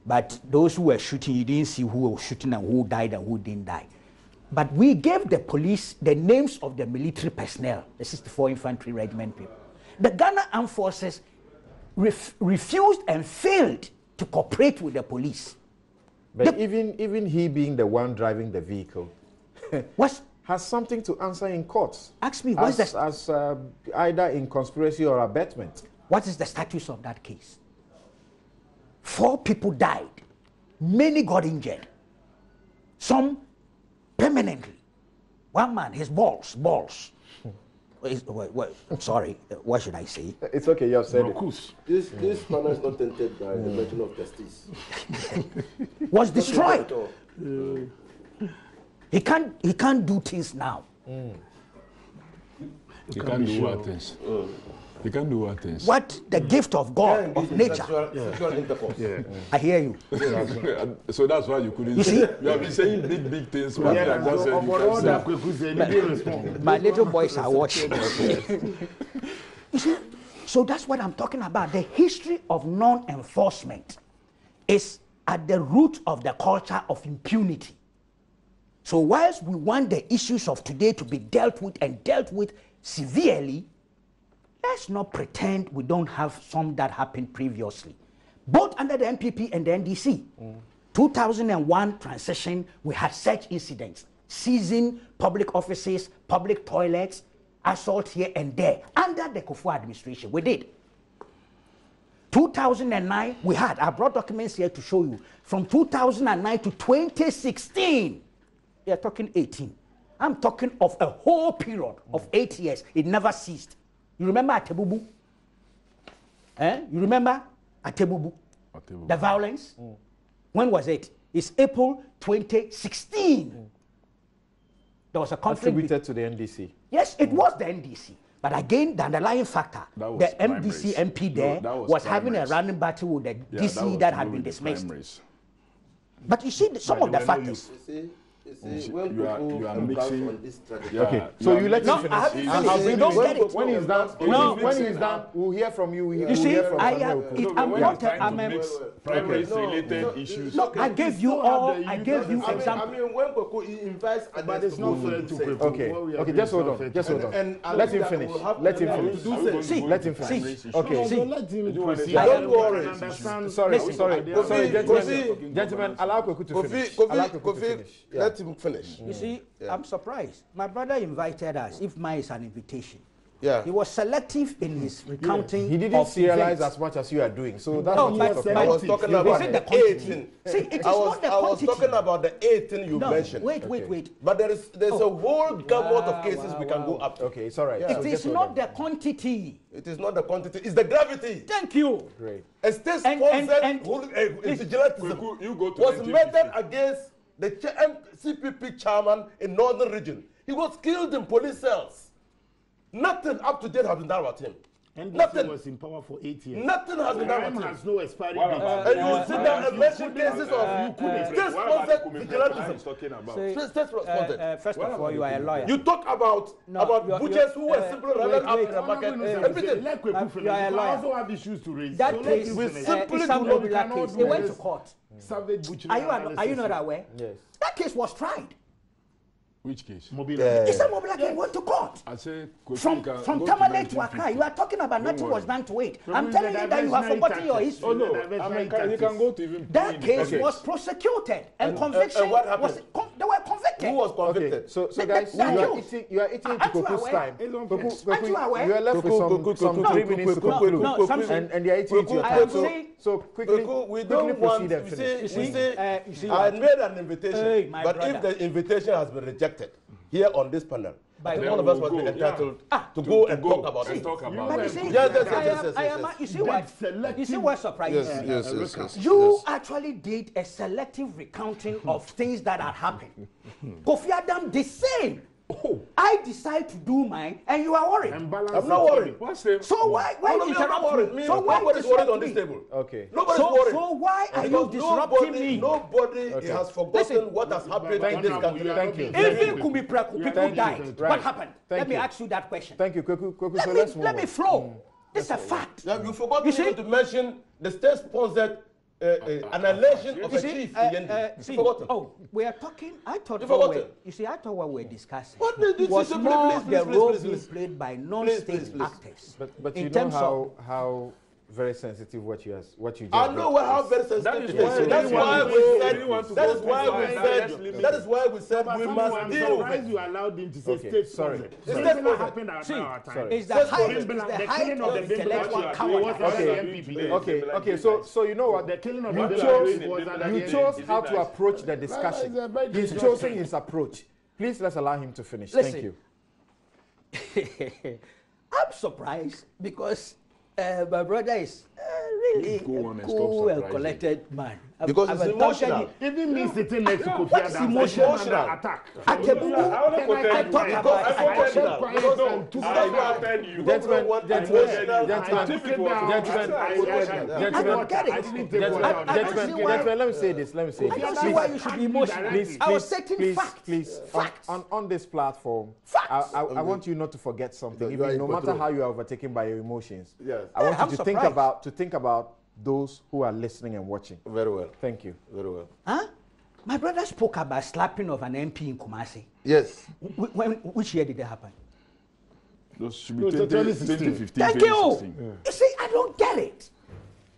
But those who were shooting, you didn't see who was shooting and who died and who didn't die. But we gave the police the names of the military personnel, the 64 Infantry Regiment people. The Ghana Armed Forces refused and failed to cooperate with the police. But even he being the one driving the vehicle has something to answer in courts. Ask me, what's as either in conspiracy or abetment. What is the status of that case? 4 people died. Many got injured. Some permanently. One man, his balls. Sorry, what should I say? It's okay, you have said it. This man is not tainted by the mention of justice. Was destroyed. He can't do things now. He can't do what things. He can't do what things. What the gift of God, of nature. I hear you. So that's why you couldn't. You see, you have been saying big things. But my little boys are watching. You see, so that's what I'm talking about. The history of non-enforcement is at the root of the culture of impunity. So whilst we want the issues of today to be dealt with and dealt with severely, let's not pretend we don't have some that happened previously, both under the NPP and the NDC. 2001 transition, we had such incidents, seizing public offices, public toilets, assault here and there, under the Kufuor administration. We did. 2009, we had, I brought documents here to show you, from 2009 to 2016, we are talking 18. I'm talking of a whole period of 8 years. It never ceased. You remember Atebubu? You remember Atebubu? The violence? When was it? It's April 2016. There was a conflict. Attributed to the NDC. Yes, it was the NDC. But again, the underlying factor, the MDC MP there was having a running battle with the DCE that had been dismissed. But you see, some of the factors. You are mixing. Okay, so you let him finish. We don't get it. When he's done, when he's done, we'll hear from you. You see, I'm primaries-related issues. Look, I gave you all. I gave you examples. I mean, when Kweku invests, but it's not fair to Kweku. Okay, just hold on. Just hold on. Let him finish. Let him finish. See, let him finish. Okay. See, let him proceed. Don't worry. Sorry, gentlemen. Allow Kweku to finish. Kofi, let him finish. You see, I'm surprised. My brother invited us, if mine is an invitation, Yeah. He was selective in his recounting. He didn't of serialize events. as much as you are doing. So that's No, what but- I'm talking but- I about. was talking You about said the the quantity. 18. See, it is I not the was quantity. talking about the 18 you No, mentioned. wait. But there's a whole gamut of cases wow, we can go up to. Okay, it's all right. Yeah. So It just is hold not on. the quantity. It is not the quantity, it's the gravity. Thank you. Great. A state And- sponsored Vigilantism vigilantism you go to was 1950. meted against the CPP chairman in northern region. He was killed in police cells. Nothing up to date has been done about him. NDC Nothing. was in power for 8 years. Nothing has been done Time about has him. no expiry What date. about- And you sit down and mention cases of state-sponsored vigilantism. talking about? See, State-sponsored. first of all, you are a lawyer. You talk about you're- butchers who were simply running up wait, in the market. Everything. Let you are a I lawyer. also have issues to raise. That So let case, him we finish. simply Isam do not- Obila cannot case, do they went this. to court. Savage butchery Are you analysis. not aware? Yes. That case was tried. Which case? Mobile. Isam Obila case went to court. I say From Tamale to Accra, you are talking about nothing was done to it. I'm telling you that you have forgotten your history. Oh no, I mean, you can go to even That case Okay. was prosecuted and conviction and what happened? they were convicted. Who was Okay, convicted? so The- guys, the you are accused. eating into Aren't you Koku's aware? time. Aren't you aware? You are left with some 3 minutes to conclude. No, something- And they are eating into your I time. am saying- So quickly, We quickly don't want, proceed and we finish. say, you see I what? made an invitation, Hey, my but brother. if the invitation has been rejected here on this panel, By I think who? one of us We'll must be go. entitled Ah, to go and talk about and it. talk about But you it. see, Yes, yes, I yes, am, yes. you see what? selective- You see what surprises me? yes. You actually did a selective recounting of things that had happened. Kofi Adam, the same. I decide to do mine, and you are worried. And balance I'm not the worried. What's the So why No, I'm not interrupt worried. me? Me, So why nobody's worried on disrupt this me? table. Okay. Nobody's worried. So why are you Because disrupting me? Nobody has forgotten Listen. what has happened Thank in this you. country. Thank you. Even Kumipreku, people Thank you. died. Right. What happened? Thank Let me you. ask you that question. Thank you, Koku. So let's move Let me on. flow. This is a fact. You forgot You see? even to mention the state-sponsored annihilation of You a see, chief in Yendi. see, You forgotten. oh, we are talking. I thought You what forgotten. you see, I thought what we're discussing What did you was say? more Please, the please, role please, being please. played by Please, non-state please. actors. But in you know terms of how very sensitive what you just I know how very sensitive That it is is. why So that's we why want we to said. go- want to That go is why too we far. said. Let's limit That is why we said But we I'm must deal with surprised it. you allowed him to say Okay, state sorry. sponsored. It's Something state that sponsored. happened at See, our time. sorry. is the That's height, the is the killing height of of the intellectual It was cowardice. under the Okay. NPP. Okay, so you know what? The killing of You the chose, NPP was under you the chose NPP. how to approach the discussion. It's a very He's disruptive. chosen his approach. Please let's allow him to finish. Listen. Thank you. I'm surprised because my brother is really Go on a and stop cool and surprising. collected man. Because I've it's encountered emotional. him. Even me sitting next to Kofi What's Adams, emotional? I came under attack. Atebubu, I talk about I I forget talk- now. Because No, and took that's it why I down. tell you. Gentlemen, want gentlemen, emotional- gentlemen, I took it down. gentlemen, I don't Gentlemen, let me say this. Let me say I this. don't see why you should be emotional. Please, I was please, stating please, facts. please, Facts. on this platform, Facts. I want you not to forget something, You are even in no matter control. how you are overtaken by your emotions. Yes. I want I'm you to think surprised. about those who are listening and watching. Very well. Thank you. Very well. Huh? My brother spoke about slapping of an MP in Kumasi. Yes. Which year did that happen? Those should No, be it's 2015, Thank you. 2016. You see, I don't get it.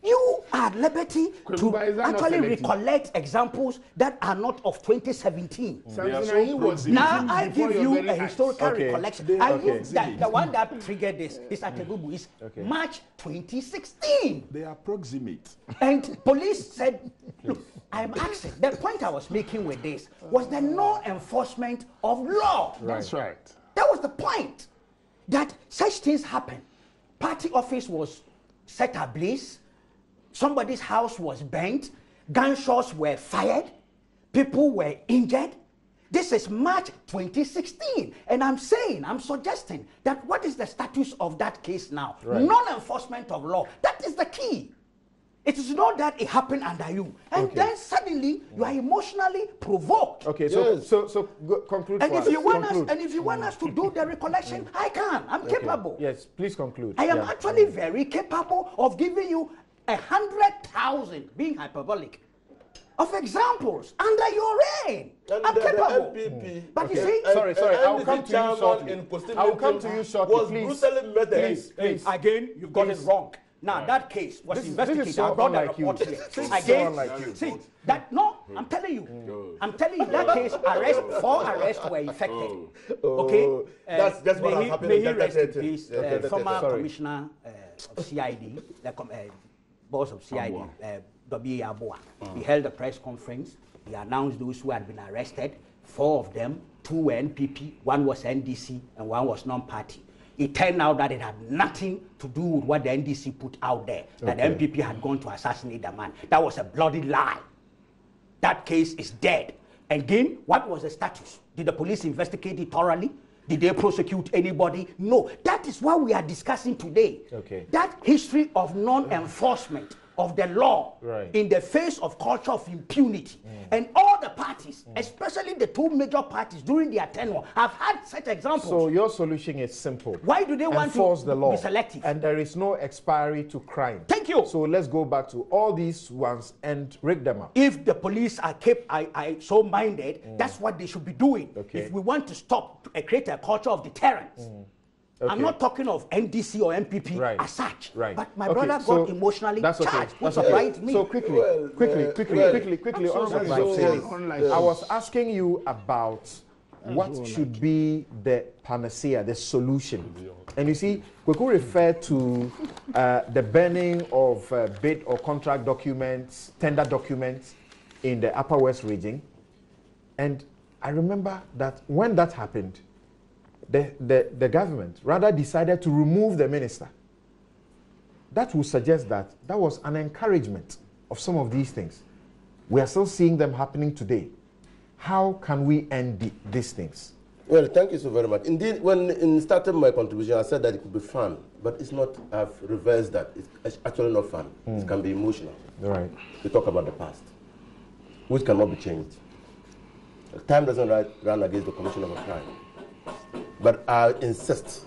You are at liberty to But is that not actually selective? recollect examples that are not of 2017. Samson, he was Now beaten I before give your you very a eyes. historical Okay. recollection. I Okay. use that the one that triggered this is Atebubu is Okay. March 2016. They are proximate. And police said, look, I'm asking, the point I was making with this was the non-enforcement of law. That's right. That was the point. That such things happen. Party office was set ablaze. Somebody's house was burnt. Gunshots were fired. People were injured. This is March 2016. And I'm suggesting that what is the status of that case now? Right. Non-enforcement of law. That is the key. It is not that it happened under you. And then suddenly you are emotionally provoked. Okay, Yes. so conclude And for if us. you want us, Conclude. and if you want us to do the recollection, I can. I'm capable. Yes, please conclude. I am Yeah. actually very capable of giving you 100,000, being hyperbolic, of examples under your reign. And I'm the capable. NPP. But you see, Sorry, I will NDC come to you chairman shortly. in Costa I will come Rica to you shortly, was please. brutally murdered. Please. again, you've got it Please. wrong. Now that case was This is investigated. so I brought the unlike you. report here. This is so Again, unlike you. see that no, I'm telling you, that case four arrests were effected. Okay, that's what has happened may in he that rest in 30. peace. Okay, Former sorry. commissioner of CID, the boss of CID, YEA Coordinator. He held a press conference. He announced those who had been arrested. 4 of them, 2 were NPP, 1 was NDC, and 1 was non-party. It turned out that it had nothing to do with what the NDC put out there, that the NPP had gone to assassinate the man. That was a bloody lie. That case is dead. Again, what was the status? Did the police investigate it thoroughly? Did they prosecute anybody? No. That is what we are discussing today. Okay. That history of non-enforcement of the law in the face of culture of impunity. And all the parties, especially the 2 major parties during their tenure, have had such examples. So your solution is simple. Why do they want to enforce the law? be selective? And there is no expiry to crime. Thank you. So let's go back to all these ones and rig them up. If the police are kept so minded, that's what they should be doing. Okay. If we want to stop, create a culture of deterrence. I'm not talking of NDC or MPP as such. But my brother got emotionally charged, which surprised me. So quickly, Honorable Vice, I was asking you about what should be the panacea, the solution. And you see, we could refer to the burning of bid or contract documents, tender documents in the Upper West region. And I remember that when that happened, the government rather decided to remove the minister. That would suggest that that was an encouragement of some of these things. We are still seeing them happening today. How can we end these things? Well, thank you so very much. Indeed, when in starting my contribution, I said that it could be fun, but it's not. I've reversed that. It's actually not fun. It can be emotional. Right. We talk about the past, which cannot be changed. Time doesn't run against the commission of a crime. But I insist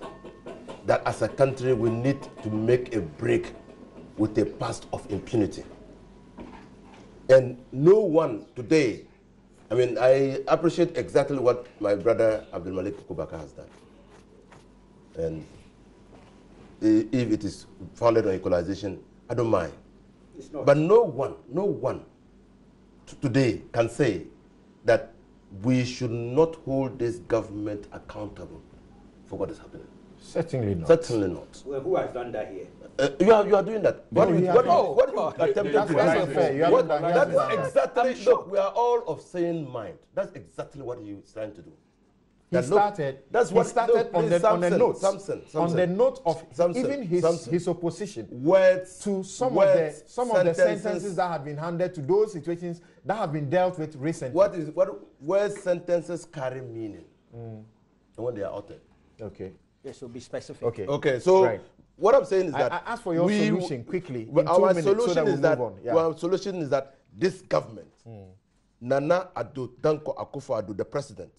that as a country, we need to make a break with a past of impunity. And no one today, I mean, I appreciate exactly what my brother Abdul Malik Kubaka has done. And if it is founded on equalization, I don't mind. But no one today can say that we should not hold this government accountable for what is happening. Certainly not. Certainly not. Well, who has done that here? You are doing that. What you attempted to do? That is exactly. Look, we are all of sane mind. That's exactly what he is trying to do. He started on the note. On the note of even his opposition to some of the sentences that have been handed to those situations that have been dealt with recently. Where sentences carry meaning and when they are uttered. Okay. Yes, so be specific. Okay. So what I'm saying is that I ask for your solution quickly. Our solution is that this government, Nana Addo Danko Akufo-Addo, the president,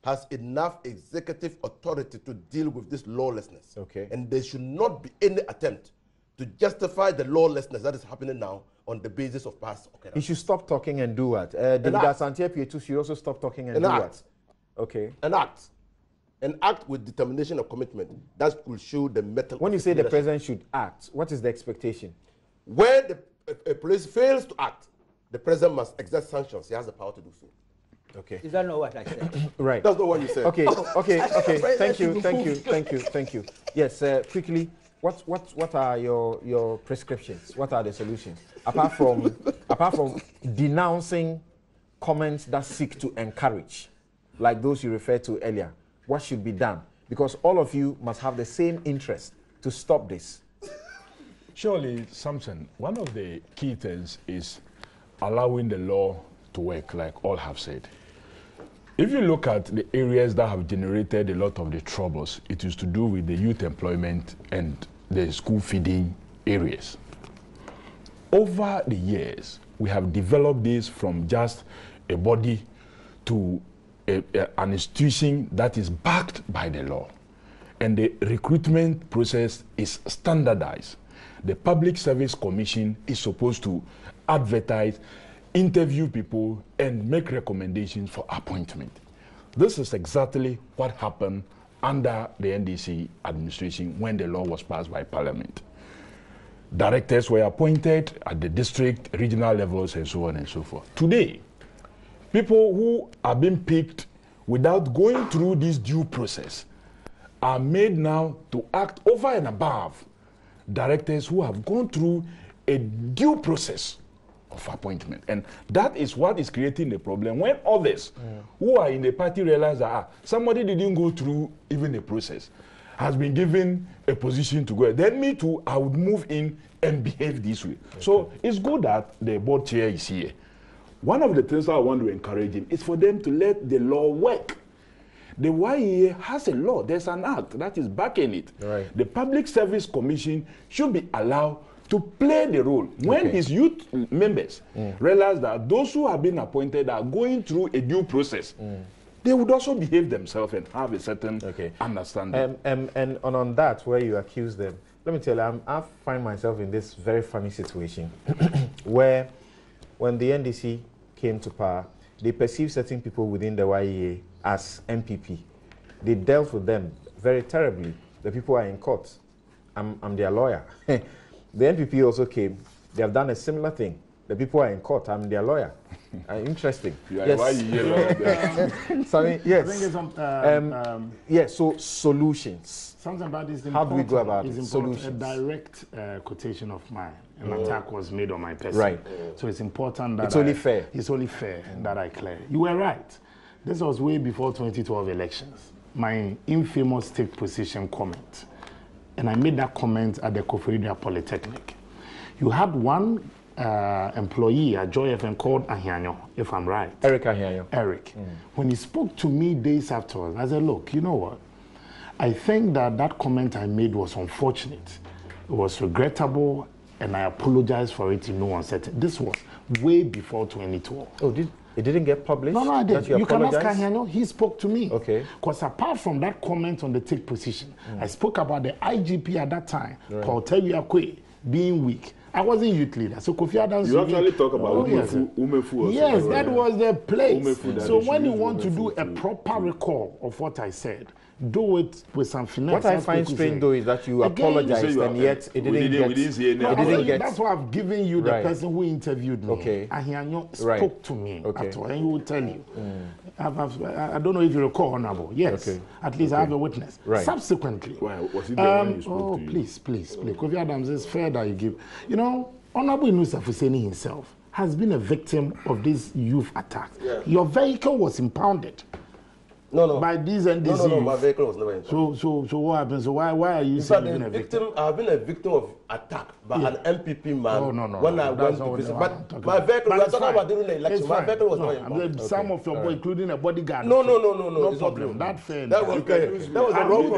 has enough executive authority to deal with this lawlessness. Okay. And there should not be any attempt to justify the lawlessness that is happening now on the basis of past occurrences. He should stop talking and do what? David Asante Pietu should also stop talking and do what? Okay. An act with determination and commitment that will show the mettle. When you say the president should act, what is the expectation? When a police fails to act, the president must exert sanctions. He has the power to do so. Okay. Is that not what I said? Right. That's not what you said. Okay. Thank you. Yes. Quickly, what are your prescriptions? What are the solutions apart from denouncing comments that seek to encourage, like those you referred to earlier? What should be done? Because all of you must have the same interest to stop this. Surely, Samson, one of the key things is allowing the law to work, like all have said. If you look at the areas that have generated a lot of the troubles, it is to do with the youth employment and the school feeding areas. Over the years, we have developed this from just a body to an institution that is backed by the law. And the recruitment process is standardized. The Public Service Commission is supposed to advertise, interview people, and make recommendations for appointment. This is exactly what happened under the NDC administration when the law was passed by Parliament. Directors were appointed at the district, regional levels, and so on and so forth. Today, people who are being picked without going through this due process are made now to act over and above directors who have gone through a due process of appointment. And that is what is creating the problem when others who are in the party realize that somebody didn't go through even a process, has been given a position to go. Then me too, I would move in and behave this way. Okay. So it's good that the board chair is here. One of the things I want to encourage him is for them to let the law work. The YEA has a law, there's an act that is backing it. Right. The Public Service Commission should be allowed to play the role. When his youth members realize that those who have been appointed are going through a due process, they would also behave themselves and have a certain understanding. And on that, where you accuse them, let me tell you, I find myself in this very funny situation where when the NDC came to power, they perceived certain people within the YEA as NPP. They dealt with them very terribly. The people are in court. I'm their lawyer. The NPP also came. They have done a similar thing. The people are in court. I'm their lawyer. Interesting. Yes. Sorry, yes. I think it's so solutions. Something about this. How do we go about it? Solutions. A direct quotation of mine. An attack was made on my person. Right. So it's important that it's only fair. It's only fair that I clear. You were right. This was way before 2012 elections. My infamous take position comment. And I made that comment at the Koforidua Polytechnic. You had one employee at Joy FM called Ahianyo, if I'm right. Eric Ahianyo. Eric. When he spoke to me days afterwards, I said, look, you know what? I think that comment I made was unfortunate. It was regrettable, and I apologize for it in no uncertain. This was way before 2012. Oh, it didn't get published? No, I did. You can ask Ahianyo. He spoke to me. Okay. Because apart from that comment on the take position, I spoke about the IGP at that time, Paul Terry being weak. I wasn't youth leader, so Kofi Adams. You actually talk about Umefu. Yes, that was the place. So when you want to do a proper recall of what I said, do it with some finesse. What I find strange though is that you apologized and yet it didn't get. That's why I've given you the person who interviewed me. Okay. Ahianyo spoke to me after, and he will tell you. I don't know if you recall, Honorable. Yes. Okay. At least I have a witness. Right. Subsequently. Why? Was it the one you spoke to you? Please. Kofi Adams, it's fair that you give. You know, Honorable Inusa Fuseni himself has been a victim of this youth attack. Yeah. Your vehicle was impounded. No. By these and these. No, my vehicle was never impounded. So what happened? So why are you saying you've been a victim? I've been a victim of attack by an MPP man. No. When I went to visit. But my vehicle, we are talking about during the election. My vehicle was never impounded. Some of your boys, including a bodyguard. No. No problem. That fair. That was a wrong.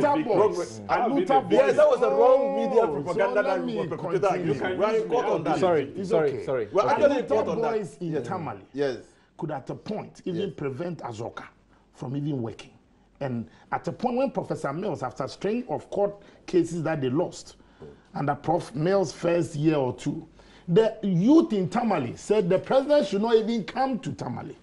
Yes, that was a wrong media propaganda that we were perpetrating. You can report on that. Sorry. Well, actually, report on that. Boys in Tamale. Yes. Could at a point even prevent Azoka from even working. And at a point when Professor Mills, after a string of court cases that they lost, under Prof. Mills' first year or two, the youth in Tamale said the president should not even come to Tamale.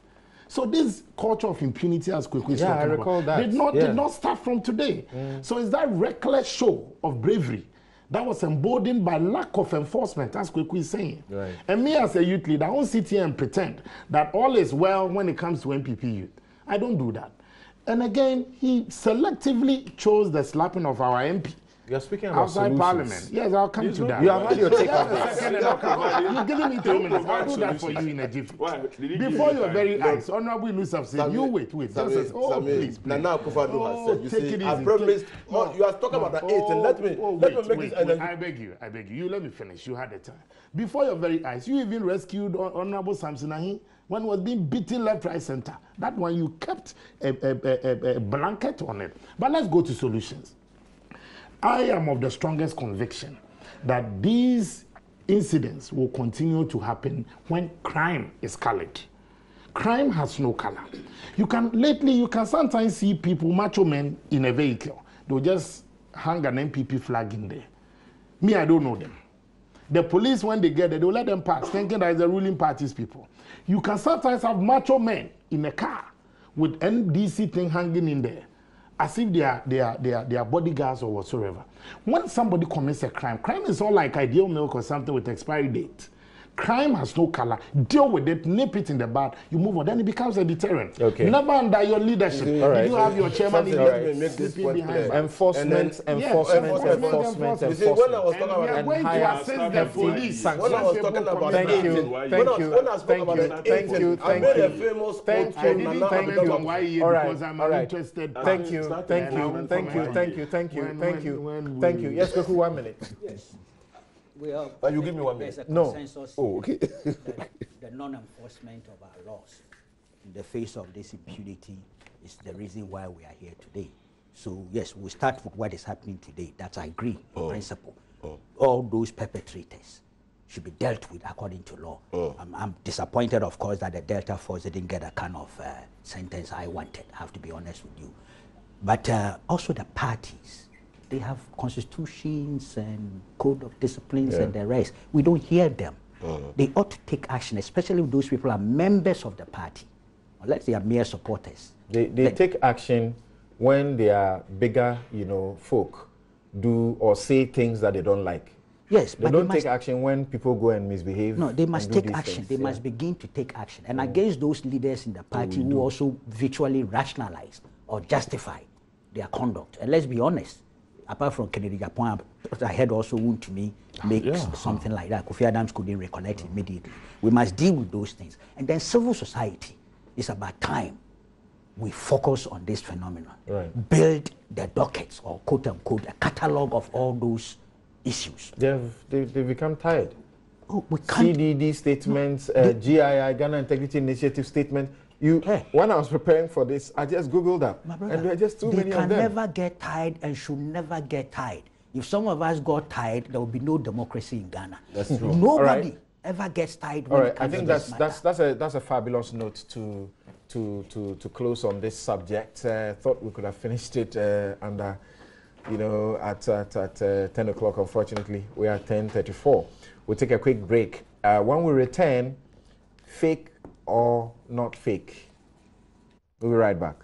So this culture of impunity, as quickly I recall that. did not start from today. So it's that reckless show of bravery that was emboldened by lack of enforcement, as Kweku is saying. Right. And me as a youth leader, I won't sit here and pretend that all is well when it comes to NPP youth. I don't do that. And again, he selectively chose the slapping of our MP. You're speaking about outside solutions. Parliament. Yes, I'll come to that. You have had your take on this. You're giving me 2 minutes. I'll do that for you in a jiffy. Before your very eyes, Honorable Nusaf said, you wait. Please. Now Kufadu has said, you see, I promised, you are talking about the 8th, and let me make this. I beg you. You let me finish. You had the time. Before your very eyes, you even rescued Honorable Samson Ahi when he was being beaten left, right, center. That one, you kept a blanket on it. But let's go to solutions. I am of the strongest conviction that these incidents will continue to happen when crime is colored. Crime has no color. You can sometimes see people, macho men, in a vehicle. They'll just hang an MPP flag in there. Me, I don't know them. The police, when they get there, they'll let them pass, thinking that it's the ruling party's people. You can sometimes have macho men in a car with NDC thing hanging in there. as if they are bodyguards or whatsoever. When somebody commits a crime is all like ideal milk or something with expiry date. Crime has no color. Deal with it, nip it in the bud, you move on. Then it becomes a deterrent. Okay. Never under your leadership. All right. You have your chairman in Let me make this sleeping point behind clear. bars. Enforcement. You see, when I was talking And we are about going to higher assist the police. sanctions. when I was talking about Thank you. when I spoke about the Thank you. I made a famous Thank quote you. from I didn't Nana comment Abdullah. on YEA All right, because I'm all right. interested. Thank you. Yes, Kweku, 1 minute. Yes. We are, You give me 1 minute. there's a No. consensus Okay. that the non-enforcement of our laws in the face of this impunity is the reason why we are here today. So yes, we'll start with what is happening today. That's I agree in principle. All those perpetrators should be dealt with according to law. I'm disappointed, of course, that the Delta Force didn't get a kind of sentence I wanted. I have to be honest with you. But also the parties, they have constitutions and code of disciplines and the rest. We don't hear them. They ought to take action, especially if those people are members of the party, unless they are mere supporters. They take action when they are bigger, folk do or say things that they don't like. Yes, They but don't they take must, action when people go and misbehave. no, they must and do take these action. things, They yeah. must begin to take action. And against those leaders in the party who also virtually rationalize or justify their conduct. And let's be honest, apart from Kennedy Japan, I heard also wound to me make something like that. Kofi Adams couldn't recollect immediately. We must deal with those things. And then civil society, it's about time we focus on this phenomenon. Right. Build the dockets, or quote unquote, a catalog of all those issues. They've become tired. Oh, we can't. CDD statements, GII, Ghana Integrity Initiative statement. When I was preparing for this, I just Googled that. My brother, and there are just too many of them. They can never get tired and should never get tired. If some of us got tired, there will be no democracy in Ghana. That's true. Nobody ever gets tired when it I comes think to this matter. that's a fabulous note to close on this subject. Thought we could have finished it under, at 10 o'clock. Unfortunately, we are 10:34. We'll take a quick break. When we return, fake or not fake. We'll be right back.